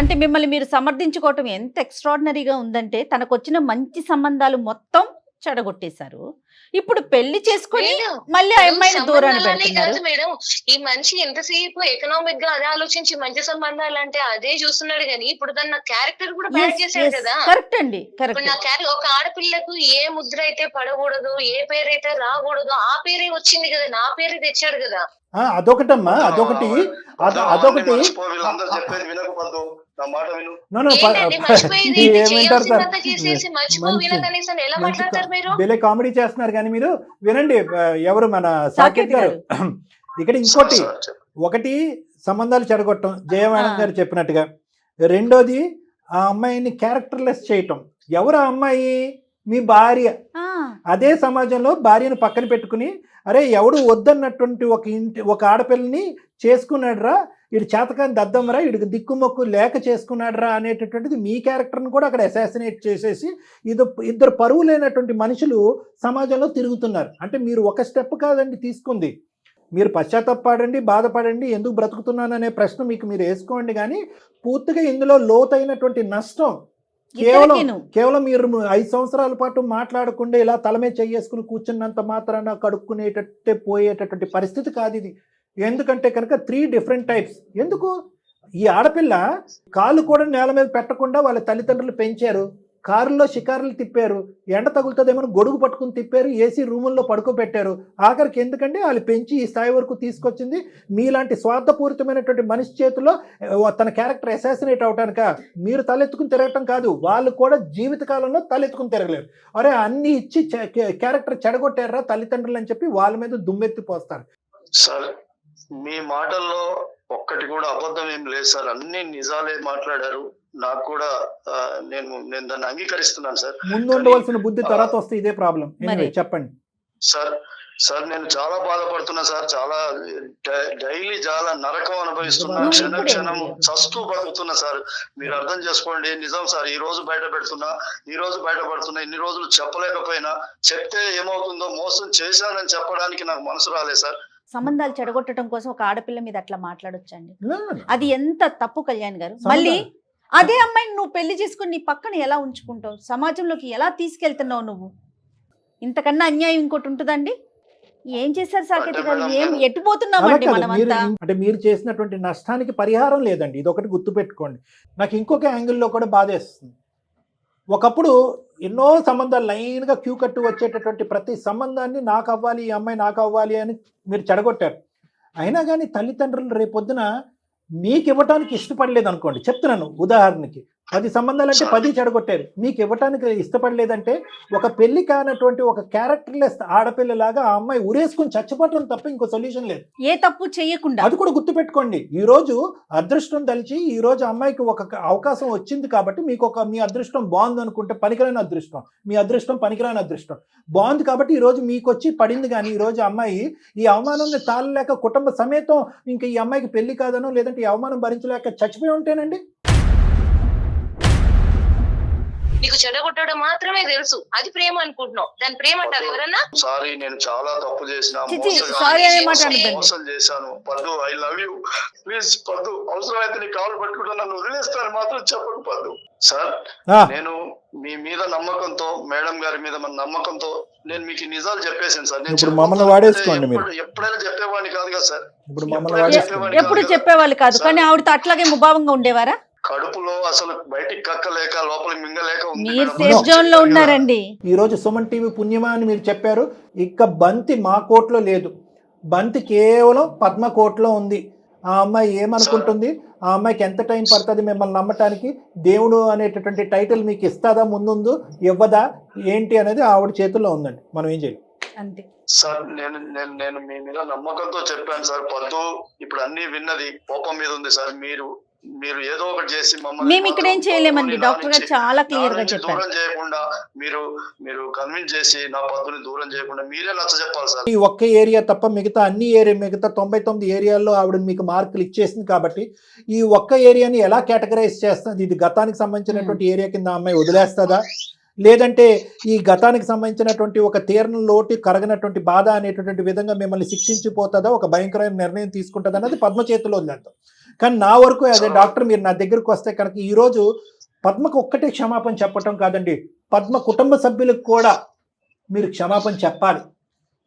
అంటే మిమ్మల్ని మీరు సమర్థించుకోవటం ఎంత ఎక్స్ట్రాడినరీగా ఉందంటే, తనకు వచ్చిన మంచి సంబంధాలు మొత్తం చెడగొట్టేశారు. ఇప్పుడు పెళ్లి చేసుకుని మళ్ళీ ఆ అమ్మాయిని దూరాన్ని పెడుతున్నారు. మేడం, ఈ మనిషి ఎంతసేపు ఎకనామిక్ గా అదే ఆలోచించి మంచి సంబంధాలు అంటే అదే చూస్తున్నాడు కానీ ఇప్పుడు తన క్యారెక్టర్ కూడా బ్యాడ్ చేశాడు కదా. కరెక్ట్ అండి, ఇప్పుడు నా క్యారెక్టర్, ఒక ఆడపిల్లకు ఏ ముద్ర అయితే పడకూడదు, ఏ పేరైతే రాకూడదు, ఆ పేరే వచ్చింది కదా, నా పేరే తెచ్చాడు కదా. అదొకటమ్మా, అదొకటి వీళ్ళందరూ చెప్పేది వినకపోద్దు, నా మాట విను. ఏమంటారు సార్? భలే కామెడీ చేస్తున్నారు కానీ మీరు వినండి. ఎవరు మన సాకేత్ గారు. ఇక్కడ ఇంకోటి, ఒకటి సంబంధాలు చెడగొట్టడం జయవాణం గారు చెప్పినట్టుగా, రెండోది ఆ అమ్మాయిని క్యారెక్టర్లెస్ చేయటం. ఎవరు ఆ అమ్మాయి? మీ భార్య. అదే సమాజంలో భార్యను పక్కన పెట్టుకుని, అరే ఎవడు వద్దన్నటువంటి ఒక ఆడపిల్లని చేసుకున్నాడురా, ఇడు చేతకాని దద్దమ్మరా, ఇడికి దిక్కుమొక్కు లేక చేసుకున్నాడురా అనేటటువంటిది మీ క్యారెక్టర్ని కూడా అక్కడ అసాసినేట్ చేసేసి ఇద్దరు పరువు లేనటువంటి మనుషులు సమాజంలో తిరుగుతున్నారు. అంటే మీరు ఒక స్టెప్ కాదండి తీసుకుంది, మీరు పశ్చాత్తాపడండి, బాధపడండి, ఎందుకు బ్రతుకుతున్నాను అనే ప్రశ్న మీకు మీరు వేసుకోండి. కానీ పూర్తిగా ఇందులో లోతైనటువంటి నష్టం కేవలం మీరు 5 సంవత్సరాల పాటు మాట్లాడకుండా ఇలా తలమే చేసుకుని కూర్చున్నంత మాత్రాన కడుక్కునేటట్టే పోయేటటువంటి పరిస్థితి కాదు ఇది. ఎందుకంటే కనుక 3 డిఫరెంట్ టైప్స్. ఎందుకు ఈ ఆడపిల్ల కాలు కూడా నేల మీద పెట్టకుండా వాళ్ళ తల్లిదండ్రులు పెంచారు, కారులో షికారులు తిప్పారు, ఎండ తగులుతుందేమో గొడుగు పట్టుకుని తిప్పారు, ఏసీ రూముల్లో పడుకోబెట్టారు. ఆఖరికి ఎందుకంటే వాళ్ళు పెంచి ఈ స్థాయి వరకు తీసుకొచ్చింది మీలాంటి స్వార్థపూరితమైనటువంటి మనిషి చేతిలో తన క్యారెక్టర్ అసాసినేట్ అవటానిక? మీరు తలెత్తుకుని తిరగటం కాదు, వాళ్ళు కూడా జీవితకాలంలో తలెత్తుకుని తిరగలేరు. అరే అన్ని ఇచ్చి క్యారెక్టర్ చెడగొట్టారా తల్లిదండ్రులు అని చెప్పి వాళ్ళ మీద దుమ్మెత్తి పోస్తారు. సార్ మీ మాటల్లో ఒక్కటి కూడా అబద్ధం ఏం లేదు సార్, అన్ని నిజాలే మాట్లాడారు. నాకు కూడా నేను దాన్ని అంగీకరిస్తున్నాను సార్. ముందు ఉండవలసిన బుద్ధి తర్వాత వస్తే ఇదే ప్రాబ్లం. చెప్పండి సార్ నేను చాలా బాధపడుతున్నా సార్, చాలా డైలీ చాలా నరకం అనుభవిస్తున్నా, క్షణ క్షణం చస్తూ బతుకుతున్నా సార్. మీరు అర్థం చేసుకోండి. నిజం సార్, ఈ రోజు బయట పెడుతున్నా, ఈ రోజు బయటపడుతున్నా. ఇన్ని రోజులు చెప్పలేకపోయినా, చెప్తే ఏమవుతుందో, మోసం చేశానని చెప్పడానికి నాకు మనసు రాలేదు సార్. సంబంధాలు చెడగొట్టడం కోసం ఒక ఆడపిల్ల మీద అట్లా మాట్లాడొచ్చండి? అది ఎంత తప్పు కళ్యాణ్ గారు. మళ్ళీ అదే అమ్మాయిని నువ్వు పెళ్లి చేసుకుని నీ పక్కన ఎలా ఉంచుకుంటావు? సమాజంలోకి ఎలా తీసుకెళ్తున్నావు నువ్వు? ఇంతకన్నా అన్యాయం ఇంకోటి ఉంటుందండి? ఏం చేశారు సాకేత్ గారు? ఏం ఎట్టుపోతున్నామండి మనమంతా? అంటే మీరు చేసినటువంటి నష్టానికి పరిహారం లేదండి, ఇది ఒకటి గుర్తుపెట్టుకోండి. నాకు ఇంకొక యాంగిల్లో కూడా బాధేస్తుంది. ఒకప్పుడు ఎన్నో సంబంధాలు లైన్గా క్యూ కట్టు వచ్చేటటువంటి ప్రతి సంబంధాన్ని నాకు అవ్వాలి, ఈ అమ్మాయి నాకు అవ్వాలి అని మీరు చెడగొట్టారు. అయినా కానీ తల్లిదండ్రులు రేపొద్దున మీకు ఇవ్వటానికి ఇష్టపడలేదు అనుకోండి, చెప్తున్నాను ఉదాహరణకి, 10 సంబంధాలంటే 10 చెడగొట్టారు. మీకు ఇవ్వటానికి ఇష్టపడలేదంటే ఒక పెళ్లి కానటువంటి ఒక క్యారెక్టర్లెస్ ఆడపిల్లలాగా ఆ అమ్మాయి ఉరేసుకుని చచ్చిపోవటం తప్ప ఇంకో సొల్యూషన్ లేదు, ఏ తప్పు చేయకుండా. అది కూడా గుర్తుపెట్టుకోండి. ఈ రోజు అదృష్టం తలిచి ఈ రోజు అమ్మాయికి ఒక అవకాశం వచ్చింది కాబట్టి మీకు మీ అదృష్టం బాగుంది అనుకుంటే పనికిరాని అదృష్టం, మీ అదృష్టం పనికిరాని అదృష్టం బాగుంది కాబట్టి ఈ రోజు మీకు వచ్చి పడింది. కానీ ఈ రోజు అమ్మాయి ఈ అవమానాన్ని తాళలేక కుటుంబ సమేతం ఇంకా ఈ అమ్మాయికి పెళ్లి కాదనో లేదంటే ఈ అవమానం భరించలేక చచ్చిపోయి ఉంటేనండి. నీకు చెడగొట్టడం మాత్రమే తెలుసు, అది ప్రేమ అనుకుంటున్నావు. దాని ప్రేమ అంటారు ఎవరన్నా? సారీ, నేను చాలా తప్పు చేసిన, మోసం చేశాను. పద్దు, ఐ లవ్ యూ, ప్లీజ్ పద్దు, అవసరమైతే నీ కాలు పట్టుకుంటా నన్ను వదిలేస్తాను మాత్రం చెప్పకు పద్దు. సార్ నేను మీ మీద నమ్మకంతో, మేడం గారి మీద మన నమ్మకంతో నేను మీకు నిజాలు చెప్పేసాను సార్. నేను మమ్మల్ని వాడేసుకోండి, ఎప్పుడైనా చెప్పేవాడిని కాదు కదా సార్. ఎప్పుడు చెప్పేవాళ్ళు కాదు, కానీ ఆవిడతో అట్లాగే ముభావంగా ఉండేవారా? కడుపులో అసలు బయటికి కక్కలేక లోపల మింగలేక ఉన్నారండి. ఈ రోజు సుమన్ టీవీ పుణ్యమా అని మీరు చెప్పారు. ఇక బంతి మా కోట్లో లేదు, బంతి కేవలం పద్మ కోట్లో ఉంది. ఆ అమ్మాయి ఏమనుకుంటుంది, ఆ అమ్మాయికి ఎంత టైం పడుతుంది మిమ్మల్ని నమ్మటానికి, దేవుడు అనేటటువంటి టైటిల్ మీకు ఇస్తుందా, ముందు ఇవ్వదా ఏంటి అనేది ఆవిడ చేతుల్లో ఉందండి. మనం ఏం చేయాలి అంతే సార్. నేను మీ మీద నమ్మకంతో చెప్పాను సార్. పద్దు ఇప్పుడు అన్ని విన్నది, కోపం మీద ఉంది సార్. మీరు ఏదో ఒకటి చేసి మేము ఇక్కడ ఏం చేయలేమండి. డాక్టర్ గారు చాలా క్లియర్ గా చెప్పారు. దూరం చేయకుండా మీరు కన్విన్స్ చేసి నా పద్దుని దూరం చేయకుండా మీరే నచ్చ చెప్పాలి సార్. ఈ ఒక్క ఏరియా తప్ప మిగతా అన్ని మిగతా 99 ఏరియాల్లో ఆవిడ మీకు మార్కులు ఇచ్చేసింది కాబట్టి ఈ ఒక్క ఏరియాని ఎలా కేటగరైజ్ చేస్తుంది? ఇది గతానికి సంబంధించినటువంటి ఏరియా కింద అమ్మాయి వదిలేస్తుందా, లేదంటే ఈ గతానికి సంబంధించినటువంటి ఒక తీరణ లోటు కరగనటువంటి బాధ అనేటటువంటి విధంగా మిమ్మల్ని శిక్షించిపోతుందా, ఒక భయంకరమైన నిర్ణయం తీసుకుంటుందా అన్నది పద్మ చేతిలో వదిలేద్దాం. కానీ నా వరకు అదే డాక్టర్, మీరు నా దగ్గరకు వస్తే కనుక ఈరోజు పద్మకు ఒక్కటే క్షమాపణ చెప్పటం కాదండి, పద్మ కుటుంబ సభ్యులకు కూడా మీరు క్షమాపణ చెప్పాలి.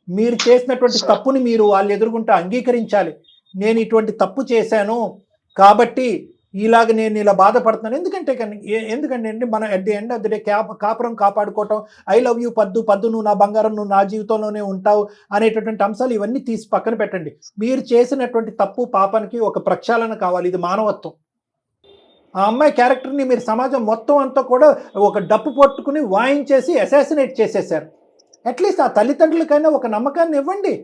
మీరు చేసినటువంటి తప్పుని మీరు వాళ్ళు ఎదుర్కొంటూ అంగీకరించాలి. నేను ఇటువంటి తప్పు చేశాను కాబట్టి ఇలాగ నేను ఇలా బాధపడుతున్నాను. ఎందుకంటే అండి మనం at the end of the day కాపురం కాపాడుకోవటం, ఐ లవ్ యూ పద్దు, నువ్వు నా బంగారం, నువ్వు నా జీవితంలోనే ఉంటావు అనేటటువంటి అంశాలు ఇవన్నీ తీసి పక్కన పెట్టండి. మీరు చేసినటువంటి తప్పు పాపానికి ఒక ప్రక్షాళన కావాలి, ఇది మానవత్వం. ఆ అమ్మాయి క్యారెక్టర్ని మీరు సమాజం మొత్తం అంతా కూడా ఒక డప్పు పట్టుకుని వాయించేసి అసాసినేట్ చేసేసారు. అట్లీస్ట్ ఆ తల్లిదండ్రులకైనా ఒక నమ్మకాన్ని ఇవ్వండి.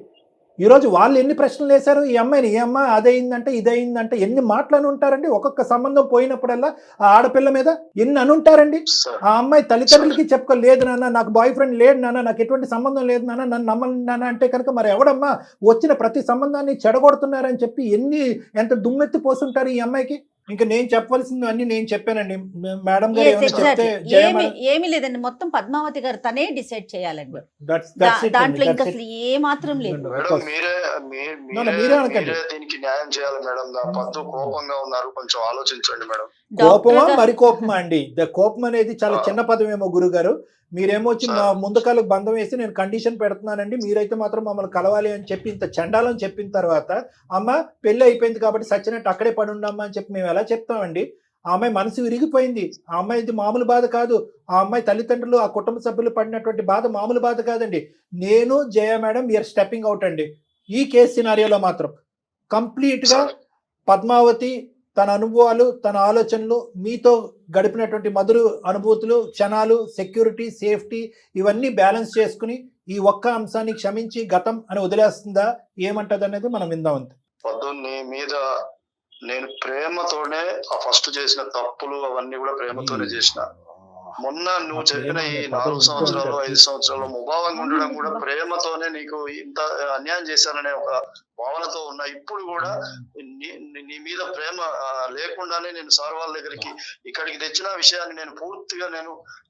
ఈరోజు వాళ్ళు ఎన్ని ప్రశ్నలు వేశారు ఈ అమ్మాయిని, ఏ అమ్మాయి అదయిందంటే ఇదయిందంటే ఎన్ని మాటలు ఉంటారండి. ఒక్కొక్క సంబంధం పోయినప్పుడల్లా ఆ ఆడపిల్ల మీద ఎన్ని అనుంటారండి. ఆ అమ్మాయి తల్లిదండ్రులకి చెప్పుకోలేదు నాన్న, నాకు బాయ్ ఫ్రెండ్ లేడు నాన్న, నాకు ఎటువంటి సంబంధం లేదు నాన్న, నన్ను నమ్మను నాన్న అంటే కనుక మరి ఎవడమ్మా వచ్చిన ప్రతి సంబంధాన్ని చెడగొడుతున్నారని చెప్పి ఎంత దుమ్మెత్తి పోస్తుంటారు ఈ అమ్మాయికి. ఇంకా నేను చెప్పవలసింది అన్ని నేను చెప్పానండి. మేడం గారు ఏమీ లేదండి, మొత్తం పద్మావతి గారు తనే డిసైడ్ చేయాలండి. దాంట్లో ఇంకా అసలు ఏ మాత్రం లేదు. మీరే దీనికి న్యాయం చేయాలి మేడం. నా పద్దు కోపంగా ఉన్నారు, కొంచెం ఆలోచించండి మేడం. కోపమా డాక్టర్ మరి కోపమా అండి? కోపం అనేది చాలా చిన్న పదమేమో గురుగారు. మీరేమో వచ్చి మా ముందుకాలకు బంధం వేసి నేను కండిషన్ పెడుతున్నానండి, మీరైతే మాత్రం మమ్మల్ని కలవాలి అని చెప్పి ఇంత చండాలని చెప్పిన తర్వాత అమ్మ పెళ్లి అయిపోయింది కాబట్టి సచ్చినట్టు అక్కడే పడి ఉండమ్మా అని చెప్పి మేము ఎలా చెప్తామండి? ఆ అమ్మాయి మనసు విరిగిపోయింది. ఆ అమ్మాయిది మామూలు బాధ కాదు. ఆ అమ్మాయి తల్లిదండ్రులు ఆ కుటుంబ సభ్యులు పడినటువంటి బాధ మామూలు బాధ కాదండి. నేను జయ మేడం వీఆర్ స్టెప్పింగ్ అవుట్ అండి. ఈ కేసు సినారియోలో మాత్రం కంప్లీట్గా పద్మావతి తన అనుభవాలు, తన ఆలోచనలు, మీతో గడిపినటువంటి మధుర అనుభూతులు, క్షణాలు, సెక్యూరిటీ, సేఫ్టీ ఇవన్నీ బ్యాలెన్స్ చేసుకుని ఈ ఒక్క అంశాన్ని క్షమించి గతం అని వదిలేస్తుందా, ఏమంటది అనేది మనం విందాం. అంతే. పద్దు నీ మీద నేను ప్రేమతోనే ఆ ఫస్ట్ చేసిన తప్పులు అవన్నీ కూడా ప్రేమతోనే చేసిన. మొన్న నువ్వు చెప్పిన ఈ 4 సంవత్సరాలు 5 సంవత్సరాలు ముభావంగా ఉండడం కూడా ప్రేమతోనే నీకు ఇంత అన్యాయం చేశాననే ఒక భావనతో ఉన్నా. ఇప్పుడు కూడా నీ మీద ప్రేమ లేకుండానే నేను సార్ వాళ్ళ దగ్గరికి ఇక్కడికి తెచ్చిన విషయాన్ని నేను పూర్తిగా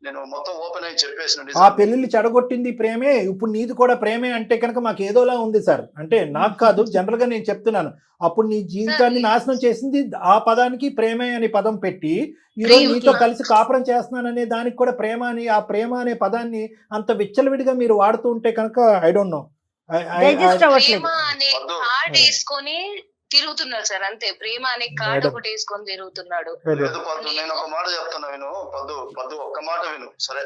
నేను మొత్తం ఓపెన్ అయి చెప్పేసిన. ఆ పెళ్లిళ్ళు చెడగొట్టింది ప్రేమే, ఇప్పుడు నీది కూడా ప్రేమే అంటే కనుక మాకు ఏదోలా ఉంది సార్. అంటే నాకు కాదు, జనరల్ గా నేను చెప్తున్నాను. అప్పుడు నీ జీవితాన్ని నాశనం చేసింది ఆ పదానికి ప్రేమే అనే పదం పెట్టి, ఈరోజు నీతో కలిసి కాపురం చేస్తున్నాననే దానికి కూడా ప్రేమ అని, ఆ ప్రేమ అనే పదాన్ని అంత విచ్చలవిడిగా మీరు వాడుతూ ఉంటే కనుక ఐ డోంట్ నో. ప్రేమ అనే కార్డ్ వేసుకొని తిరుగుతున్నాడు సార్, అంతే. ప్రేమ అనే కార్డ్ ఒకటి వేసుకొని తిరుగుతున్నాడు. లేదు పద్దు, నేను ఒక మాట చెప్తున్నా విను. పద్దు ఒక్క మాట విను. సరే,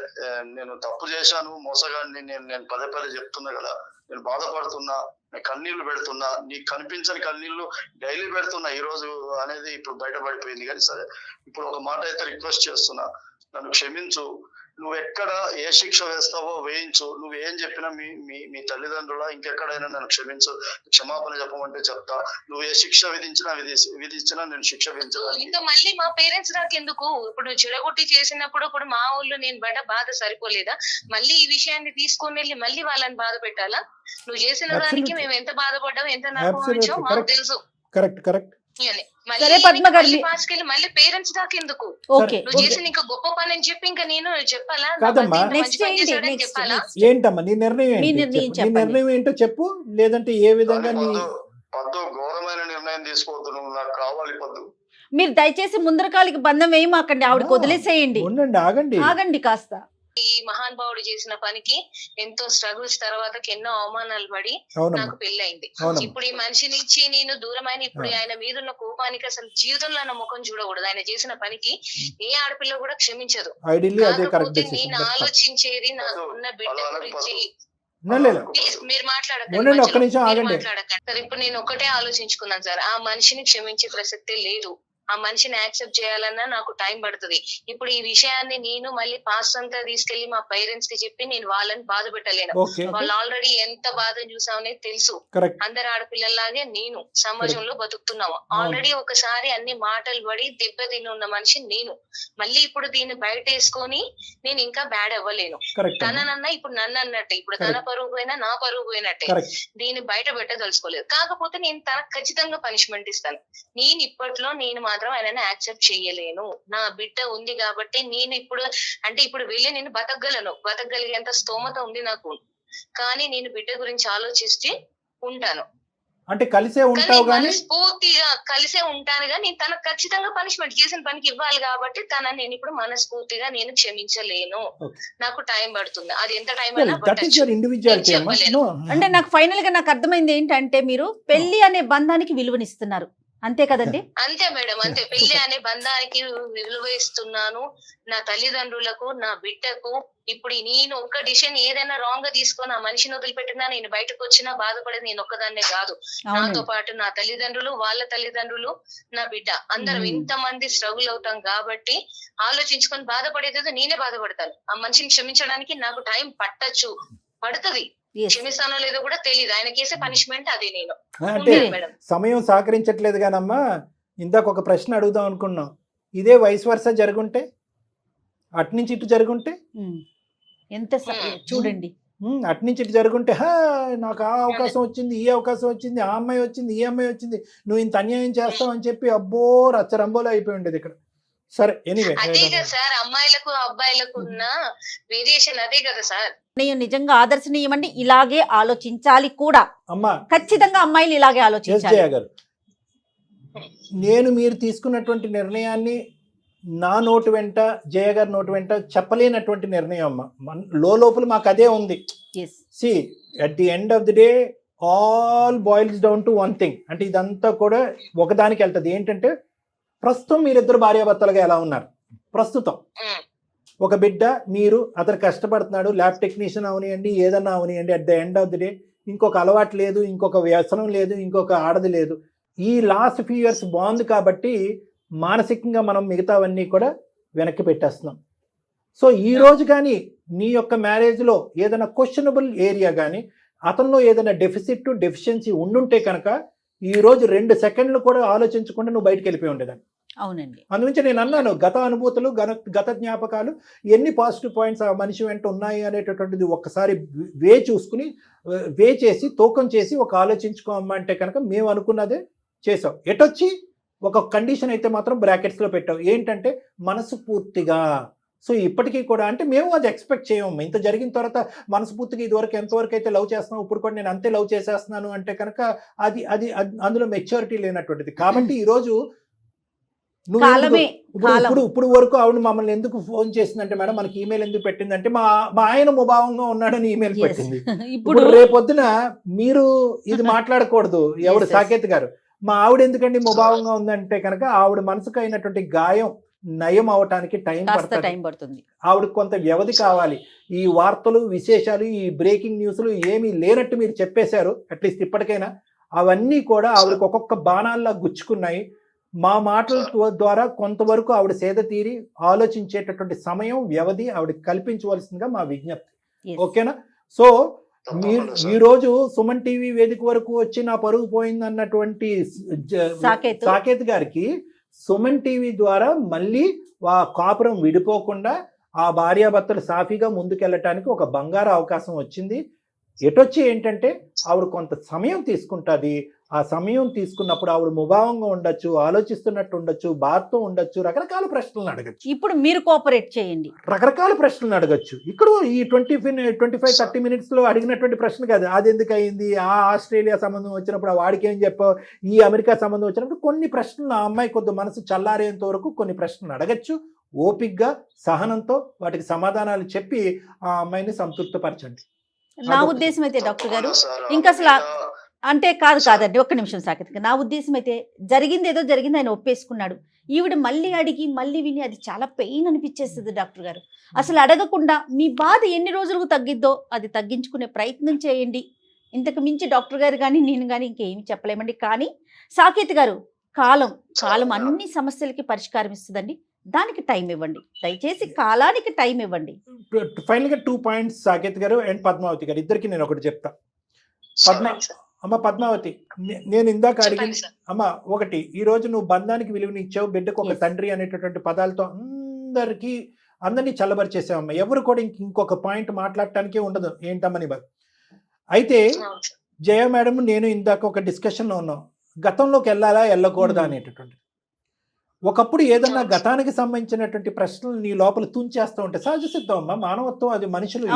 నేను తప్పు చేశాను, మోసగాడిని, నేను పదే చెప్తున్నా కదా. నేను బాధపడుతున్నా, నేను కన్నీళ్లు పెడుతున్నా, నీకు కనిపించని కన్నీళ్లు డైలీ పెడుతున్నా. ఈ రోజు అనేది ఇప్పుడు బయటపడిపోయింది. కానీ సరే, ఇప్పుడు ఒక మాట అయితే రిక్వెస్ట్ చేస్తున్నా, నన్ను క్షమించు. నువ్వు ఎక్కడ ఏ శిక్ష వేస్తావో వేయించు. నువ్వు ఏం చెప్పినా మీ తల్లిదండ్రుల ఇంకెక్కడైనా నన్ను క్షమించు, క్షమాపణ చెప్పమంటే చెప్తా. నువ్వు ఏ శిక్ష విధించినా నేను శిక్ష విధించడానికి. ఇంకా మళ్ళీ మా పేరెంట్స్ నాకెందుకు? ఇప్పుడు చెడగొట్టి చేసినప్పుడు ఇప్పుడు మా ఊళ్ళో నేను పడ్డ బాధ సరిపోలేదా? మళ్ళీ ఈ విషయాన్ని తీసుకొని వెళ్ళి మళ్ళీ వాళ్ళని బాధ పెట్టాలా? నువ్వు చేసిన దానికి మేము ఎంత బాధపడ్డాం, ఎంత నష్టం మాకు తెలుసు. కరెక్ట్. సరే పద్మ గారు, మళ్ళీ పేరెంట్స్ దాకా ఎందుకు? ఓకే, నువ్వు చేసిన ఇంకా గొప్ప పని అని చెప్పి ఇంకా నేను చెప్పాలా? కాదమ్మా, చెప్పాలా? ఏంటమ్మా నీ నిర్ణయం? నీ నిర్ణయం ఏంటో చెప్పు. లేదంటే ఏ విధంగా పద్దు ఘోరమైన నిర్ణయం తీసుకోవద్దు. నువ్వు నాకు కావాలి పద్దు. మీరు దయచేసి ముందరకాలికి బంధం వేయమాకండి, ఆవిడకి వదిలేసేయండి. ఆగండి కాస్త. ఈ మహానుభావుడు చేసిన పనికి ఎంతో స్ట్రగుల్స్ తర్వాత ఎన్నో అవమానాలు పడి నాకు పెళ్ళయింది. ఇప్పుడు ఈ మనిషిని ఇచ్చి నేను దూరమైన ఇప్పుడు ఆయన మీద ఉన్న కోపానికి అసలు జీవితంలో నా ముఖం చూడకూడదు. ఆయన చేసిన పనికి ఏ ఆడపిల్ల కూడా క్షమించదు. కాకపోతే నేను ఆలోచించేది నాకున్న బిడ్డ గురించి. మీరు మాట్లాడకండి. సార్, ఇప్పుడు నేను ఒకటే ఆలోచించుకున్నాను సార్, ఆ మనిషిని క్షమించే ప్రసక్తే లేదు. ఆ మనిషిని యాక్సెప్ట్ చేయాలన్నా నాకు టైం పడుతుంది. ఇప్పుడు ఈ విషయాన్ని నేను మళ్ళీ పాస్ట్ అంతా తీసుకెళ్లి మా పేరెంట్స్ కి చెప్పి నేను వాళ్ళని బాధ పెట్టలేను. వాళ్ళు ఆల్రెడీ ఎంత బాధను చూసామనేది తెలుసు. అందరు ఆడపిల్లలాగే నేను సమాజంలో బతుకుతున్నాము. ఆల్రెడీ ఒకసారి అన్ని మాటలు పడి దెబ్బ తిని ఉన్న మనిషి నేను. మళ్ళీ ఇప్పుడు దీన్ని బయట వేసుకొని నేను ఇంకా బ్యాడ్ అవ్వలేను. తననన్నా ఇప్పుడు నన్ను అన్నట్టే, ఇప్పుడు తన పరువు పోయినా నా పరువు పోయినట్టే. దీన్ని బయట పెట్టదలుచుకోలేదు. కాకపోతే నేను తనకు ఖచ్చితంగా పనిష్మెంట్ ఇస్తాను. నేను ఇప్పట్లో మాత్రం ఆయనని యాక్సెప్ట్ చెయ్యలేను. నా బిడ్డ ఉంది కాబట్టి నేను ఇప్పుడు వెళ్ళి నేను బతకగలిగేంత స్తోమత ఉంది నాకు. కానీ నేను బిడ్డ గురించి ఆలోచిస్తే ఉంటాను. అంటే కలిసే ఉంటావు గానీ మనస్ఫూర్తిగా కలిసే ఉంటాను. కానీ నేను తనకు ఖచ్చితంగా పనిష్మెంట్ చేసిన పనికి ఇవ్వాలి కాబట్టి నేను ఇప్పుడు మనస్ఫూర్తిగా నేను క్షమించలేను. నాకు టైం పడుతుంది. అది ఎంత టైం అయినా అంటే నాకు ఫైనల్ గా నాకు అర్థమైంది ఏంటంటే, మీరు పెళ్లి అనే బంధానికి విలువనిస్తున్నారు, అంతే కదండి? అంతే మేడం, అంతే. పెళ్లి అనే బంధానికి విలువ ఇస్తున్నాను. నా తల్లిదండ్రులకు, నా బిడ్డకు. ఇప్పుడు నేను ఒక్క డిసిషన్ ఏదైనా రాంగ్ గా తీసుకొని ఆ మనిషిని వదిలిపెట్టినా, నేను బయటకు వచ్చినా బాధపడేది నేను ఒక్కదాన్నే కాదు. నాతో పాటు నా తల్లిదండ్రులు, వాళ్ళ తల్లిదండ్రులు, నా బిడ్డ, అందరం ఇంతమంది స్ట్రగుల్ అవుతాం కాబట్టి ఆలోచించుకొని బాధపడేది నేనే బాధపడతాను. ఆ మనిషిని క్షమించడానికి నాకు టైం పడుతుంది. క్షమిస్తానో లేదో కూడా తెలియదు. ఆయన కేసే పనిష్మెంట్ అదే. నేను అంటే సమయం సహకరించట్లేదు కానమ్మా. ఇందాక ఒక ప్రశ్న అడుగుదాం అనుకున్నాం, ఇదే వయసు వరుస జరుగుంటే, అట్నుంచి ఇటు జరుగుంటే ఎంత చూడండి, అట్నుంచి ఇటు జరుగుంటే నాకు ఆ అవకాశం వచ్చింది, ఈ అవకాశం వచ్చింది, ఆ అమ్మాయి వచ్చింది, ఈ అమ్మాయి వచ్చింది, నువ్వు ఇంత అన్యాయం చేస్తావు అని చెప్పి అబ్బో రచ్చరంబోలో అయిపోయి ఉండేది ఇక్కడ. సరే, ఎనీవే అదే కదా సార్, అమ్మాయిలకు అబ్బాయిలకు ఉన్న వేరియేషన్ అదే కదా సార్. నిజంగా ఆదర్శనీయమండి. ఇలాగే ఆలోచించాలి కూడా. అమ్మా, ఖచ్చితంగా అమ్మాయిలు ఇలాగే ఆలోచించాలి. నేను మీరు తీసుకున్నటువంటి నిర్ణయాన్ని నా నోటు వెంట జయ గారి నోటు వెంట చెప్పలేనటువంటి నిర్ణయం అమ్మ. లోపల మాకు అదే ఉంది. Yes see at the end of the day all boils down to one thing. అంటే ఇదంతా కూడా ఒకదానికి వెళ్తుంది. ఏంటంటే ప్రస్తుతం మీరిద్దరు భార్యాభర్తలుగా ఎలా ఉన్నారు? ప్రస్తుతం ఒక బిడ్డ, మీరు అతను కష్టపడుతున్నాడు, ల్యాబ్ టెక్నీషియన్ అవనియండి, ఏదన్నా అవనియండి. At the end of the day ఇంకొక అలవాటు లేదు, ఇంకొక వ్యసనం లేదు, ఇంకొక ఆడది లేదు. ఈ లాస్ట్ ఫ్యూ ఇయర్స్ బాగుంది కాబట్టి మానసికంగా మనం మిగతావన్నీ కూడా వెనక్కి పెట్టేస్తున్నాం. సో ఈ రోజు కానీ నీ యొక్క మ్యారేజ్లో ఏదైనా క్వశ్చనబుల్ ఏరియా కానీ, అతనిలో ఏదైనా డెఫిషియన్సీ ఉండుంటే కనుక ఈ రోజు 2 సెకండ్లు కూడా ఆలోచించకుండా నువ్వు బయటకు వెళ్ళిపోయి ఉండేదాన్ని. అవునండి. అందుగురించి నేను అన్నాను, గత అనుభూతులు, గత జ్ఞాపకాలు, ఎన్ని పాజిటివ్ పాయింట్స్ ఆ మనిషి వెంట ఉన్నాయి అనేటటువంటిది ఒక్కసారి వే చేసి తూకం చేసి ఒక ఆలోచించుకోమ్మా అంటే కనుక మేము అనుకున్నదే చేసావు. ఎటొచ్చి ఒక కండిషన్ అయితే మాత్రం బ్రాకెట్స్లో పెట్టావు. ఏంటంటే మనస్ఫూర్తిగా. సో ఇప్పటికీ కూడా అంటే మేము అది ఎక్స్పెక్ట్ చేయము. ఇంత జరిగిన తర్వాత మనస్ఫూర్తిగా ఇదివరకు ఎంతవరకు అయితే లవ్ చేస్తున్నావు ఇప్పుడు కూడా నేను అంతే లవ్ చేసేస్తున్నాను అంటే కనుక అది అది అందులో మెచ్యూరిటీ లేనటువంటిది. కాబట్టి ఈరోజు ఇప్పుడు వరకు ఆవిడ మమ్మల్ని ఎందుకు ఫోన్ చేసిందంటే, మేడం మనకి ఈమెయిల్ ఎందుకు పెట్టిందంటే మా ఆయన ముభావంగా ఉన్నాడని ఈమెయిల్ పెట్టింది. ఇప్పుడు రేపొద్దున మీరు ఇది మాట్లాడకూడదు. ఎవరు సాకేత్ గారు, మా ఆవిడ ఎందుకండి ముభావంగా ఉందంటే కనుక ఆవిడ మనసుకు అయినటువంటి గాయం నయం అవటానికి టైం పడుతుంది. ఆవిడకి కొంత వ్యవధి కావాలి. ఈ వార్తలు విశేషాలు, ఈ బ్రేకింగ్ న్యూస్లు ఏమీ లేనట్టు మీరు చెప్పేశారు. అట్లీస్ట్ ఇప్పటికైనా అవన్నీ కూడా ఆవిడకి ఒక్కొక్క బాణాల్లా గుచ్చుకున్నాయి. మా మాటల ద్వారా కొంతవరకు ఆవిడ సేద తీరి ఆలోచించేటటువంటి సమయం, వ్యవధి ఆవిడకి కల్పించవలసిందిగా మా విజ్ఞప్తి. ఓకేనా? సో ఈ రోజు సుమన్ టీవీ వేదిక వరకు వచ్చి నా పరుగు పోయింది అన్నటువంటి సాకేత్ గారికి సుమన్ టీవీ ద్వారా మళ్ళీ కాపురం విడిపోకుండా ఆ భార్యాభర్తలు సాఫీగా ముందుకెళ్ళటానికి ఒక బంగారు అవకాశం వచ్చింది. ఎటొచ్చి ఏంటంటే ఆవిడ కొంత సమయం తీసుకుంటుంది. ఆ సమయం తీసుకున్నప్పుడు ఆవిడ ముభావంగా ఉండొచ్చు, ఆలోచిస్తున్నట్టు ఉండొచ్చు, బాధతో ఉండొచ్చు, రకరకాల ప్రశ్నలను అడగచ్చు. ఇప్పుడు మీరు కోఆపరేట్ చేయండి, రకరకాల ప్రశ్నలను అడగచ్చు. ఇక్కడ ఈ 25-30 minutes లో అడిగినటువంటి ప్రశ్న కాదు. అది ఎందుకు అయింది, ఆ ఆస్ట్రేలియా సంబంధం వచ్చినప్పుడు వాడికి ఏం చెప్పావు, ఈ అమెరికా సంబంధం వచ్చినప్పుడు కొన్ని ప్రశ్నలు ఆ అమ్మాయి కొద్ది మనసు చల్లారేంత వరకు కొన్ని ప్రశ్నలు అడగచ్చు. ఓపిక్గా సహనంతో వాటికి సమాధానాలు చెప్పి ఆ అమ్మాయిని సంతృప్తిపరచండి. నా ఉద్దేశం అయితే డాక్టర్ గారు ఇంకా అసలు అంటే కాదండి, ఒక్క నిమిషం సాకేత్. నా ఉద్దేశం అయితే జరిగింది ఏదో జరిగింది, ఆయన ఒప్పేసుకున్నాడు. ఈవిడ మళ్ళీ అడిగి మళ్ళీ విని అది చాలా పెయిన్ అనిపించేస్తుంది డాక్టర్ గారు. అసలు అడగకుండా మీ బాధ ఎన్ని రోజులకు తగ్గిద్దో అది తగ్గించుకునే ప్రయత్నం చేయండి. ఇంతకు మించి డాక్టర్ గారు కానీ నేను కానీ ఇంకేమి చెప్పలేమండి. కానీ సాకేత్ గారు కాలం అన్ని సమస్యలకి పరిష్కారం ఇస్తుందండి. దానికి టైం ఇవ్వండి, దయచేసి కాలానికి టైం ఇవ్వండి. ఫైనల్ గా 2 points సాకేత్ గారు అండ్ పద్మావతి గారు ఇద్దరికి నేను ఒకటి చెప్తా. పద్మావతి, నేను ఇందాక అడిగింది అమ్మ ఒకటి, ఈ రోజు నువ్వు బంధానికి విలువనిచ్చావు, బిడ్డకు ఒక తండ్రి అనేటటువంటి పదాలతో అందరినీ చల్లబరిచేసావమ్మా. ఎవరు కూడా ఇంకొక పాయింట్ మాట్లాడటానికే ఉండదు ఏంటమ్మని. అయితే జయ మేడం నేను ఇందాక ఒక డిస్కషన్లో ఉన్నాం, గతంలోకి వెళ్ళాలా వెళ్ళకూడదా అనేటటువంటి. ఒకప్పుడు ఏదన్నా గతానికి సంబంధించినటువంటి ప్రశ్నలు నీ లోపల తుంచేస్తూ ఉంటే సహజ సిద్ధం అమ్మా, మానవత్వం, అది మనుషులు.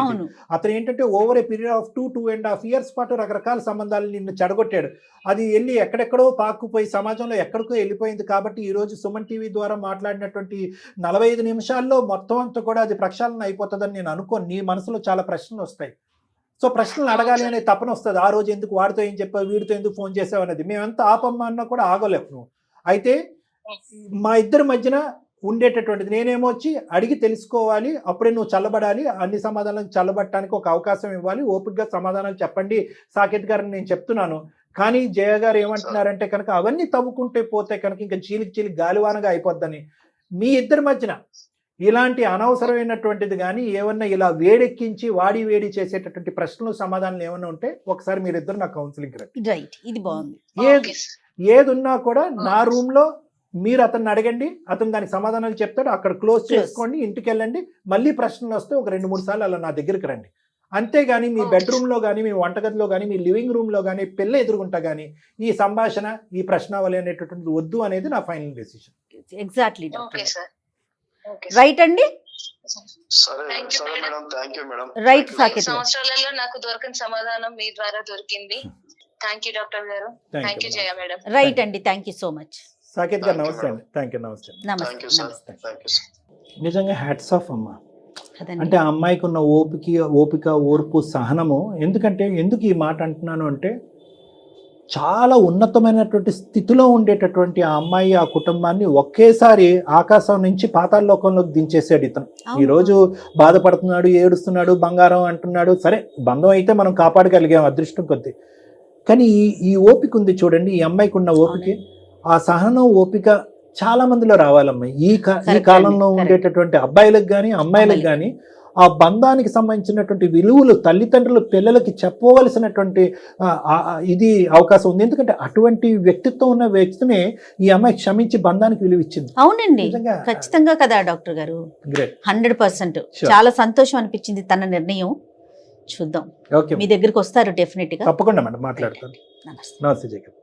అతను ఏంటంటే over a period of 2.5 years పాటు రకరకాల సంబంధాలు నిన్ను చెడగొట్టాడు. అది వెళ్ళి ఎక్కడెక్కడో పాకుపోయి సమాజంలో ఎక్కడికో వెళ్ళిపోయింది. కాబట్టి ఈరోజు సుమన్ టీవీ ద్వారా మాట్లాడినటువంటి 45 నిమిషాల్లో మొత్తం అంతా కూడా అది ప్రక్షాళన అయిపోతుందని నేను అనుకోను. నీ మనసులో చాలా ప్రశ్నలు వస్తాయి. సో ప్రశ్నలు అడగాలి అనే తపన వస్తుంది. ఆ రోజు ఎందుకు వాడితో ఏం చెప్పావు, వీడితో ఎందుకు ఫోన్ చేసావు అనేది. మేమెంత ఆపమ్మా అన్నా కూడా ఆగలేవు నువ్వు. అయితే మా ఇద్దరి మధ్యన ఉండేటటువంటిది నేనేమో వచ్చి అడిగి తెలుసుకోవాలి, అప్పుడే నువ్వు చల్లబడాలి, అన్ని సమాధానాలు చల్లబట్టడానికి ఒక అవకాశం ఇవ్వాలి, ఓపికగా సమాధానాలు చెప్పండి సాకేత్ గారిని నేను చెప్తున్నాను. కానీ జయ గారు ఏమంటున్నారంటే కనుక అవన్నీ తవ్వుకుంటే పోతే కనుక ఇంకా చీలికి గాలివానగా అయిపోద్దని. మీ ఇద్దరి మధ్యన ఇలాంటి అనవసరమైనటువంటిది కానీ ఏమన్నా ఇలా వేడెక్కించి వేడి చేసేటటువంటి ప్రశ్నలు సమాధానాలు ఏమన్నా ఉంటే ఒకసారి మీరిద్దరు నాకు కౌన్సిలింగ్ రైట్, ఇది బాగుంది. ఏదున్నా కూడా నా రూమ్ లో మీరు అతన్ని అడగండి, అతను దానికి సమాధానాలు చెప్తాడు, అక్కడ క్లోజ్ చేసుకోండి, ఇంటికి వెళ్ళండి. మళ్ళీ ప్రశ్నలు వస్తే ఒక 2-3 సార్లు అలా నా దగ్గరికి రండి. అంతేగాని మీ బెడ్రూమ్లో కానీ, మీ వంటగదిలో కానీ, మీ లివింగ్ రూమ్లో కానీ, పిల్ల ఎదురుగుంటా కానీ ఈ సంభాషణ, ఈ ప్రశ్నావళి అనేటటువంటిది వద్దు అనేది నా ఫైనల్ డెసిషన్. ఎగ్జాక్ట్లీ రైట్ అండి. రైట్ సాకేత్. సంవత్సరాలలో నాకు దొరకని సమాధానం మీ ద్వారా దొరికింది. థ్యాంక్ యూ డాక్టర్ గారు. Thank you Jaya madam. Right అండి, thank you so much. Saket గారు నమస్తే అండి. Thank you. నమస్తే. నమస్తే థ్యాంక్ యూ సార్. నమస్తే. Thank you sir. నిజంగా హ్యాట్స్ ఆఫ్ అమ్మ. కదండి. అంటే ఆ అమ్మాయికి ఉన్న ఓపిక ఓర్పు సహనము. ఎందుకు ఈ మాట అంటున్నాను అంటే చాలా ఉన్నతమైనటువంటి స్థితిలో ఉండేటటువంటి ఆ అమ్మాయి ఆ కుటుంబాన్ని ఒకేసారి ఆకాశం నుంచి పాతాళ లోకంలోకి దించేసాడు ఇతను. అవును. ఈరోజు బాధపడుతున్నాడు, ఏడుస్తున్నాడు, బంగారం అంటున్నాడు. సరే, బంధం అయితే మనం కాపాడగలిగాం అదృష్టం కొద్దీ. కానీ ఈ ఓపిక ఉంది చూడండి, ఈ అమ్మాయికి ఉన్న ఓపిక, ఆ సహనం ఓపిక చాలా మందిలో రావాలమ్మా. ఈ కాలంలో correct. ఉండేటటువంటి అబ్బాయిలకు కానీ అమ్మాయిలకు కానీ ఆ బంధానికి సంబంధించినటువంటి విలువలు తల్లిదండ్రులు పిల్లలకి చెప్పవలసినటువంటి ఇది అవకాశం ఉంది. ఎందుకంటే అటువంటి వ్యక్తిత్వం ఉన్న వ్యక్తిని ఈ అమ్మాయి క్షమించి బంధానికి విలువ ఇచ్చింది. అవునండి, నిజంగా ఖచ్చితంగా కదా డాక్టర్ గారు. గ్రేట్. 100%. Sure. చాలా సంతోషం అనిపించింది తన నిర్ణయం. చూద్దాం, ఓకే, మీ దగ్గరికి వస్తారు డెఫినెట్ గా. తప్పకుండా మేడం మాట్లాడతాను. నమస్తే. నమస్తే జగన్.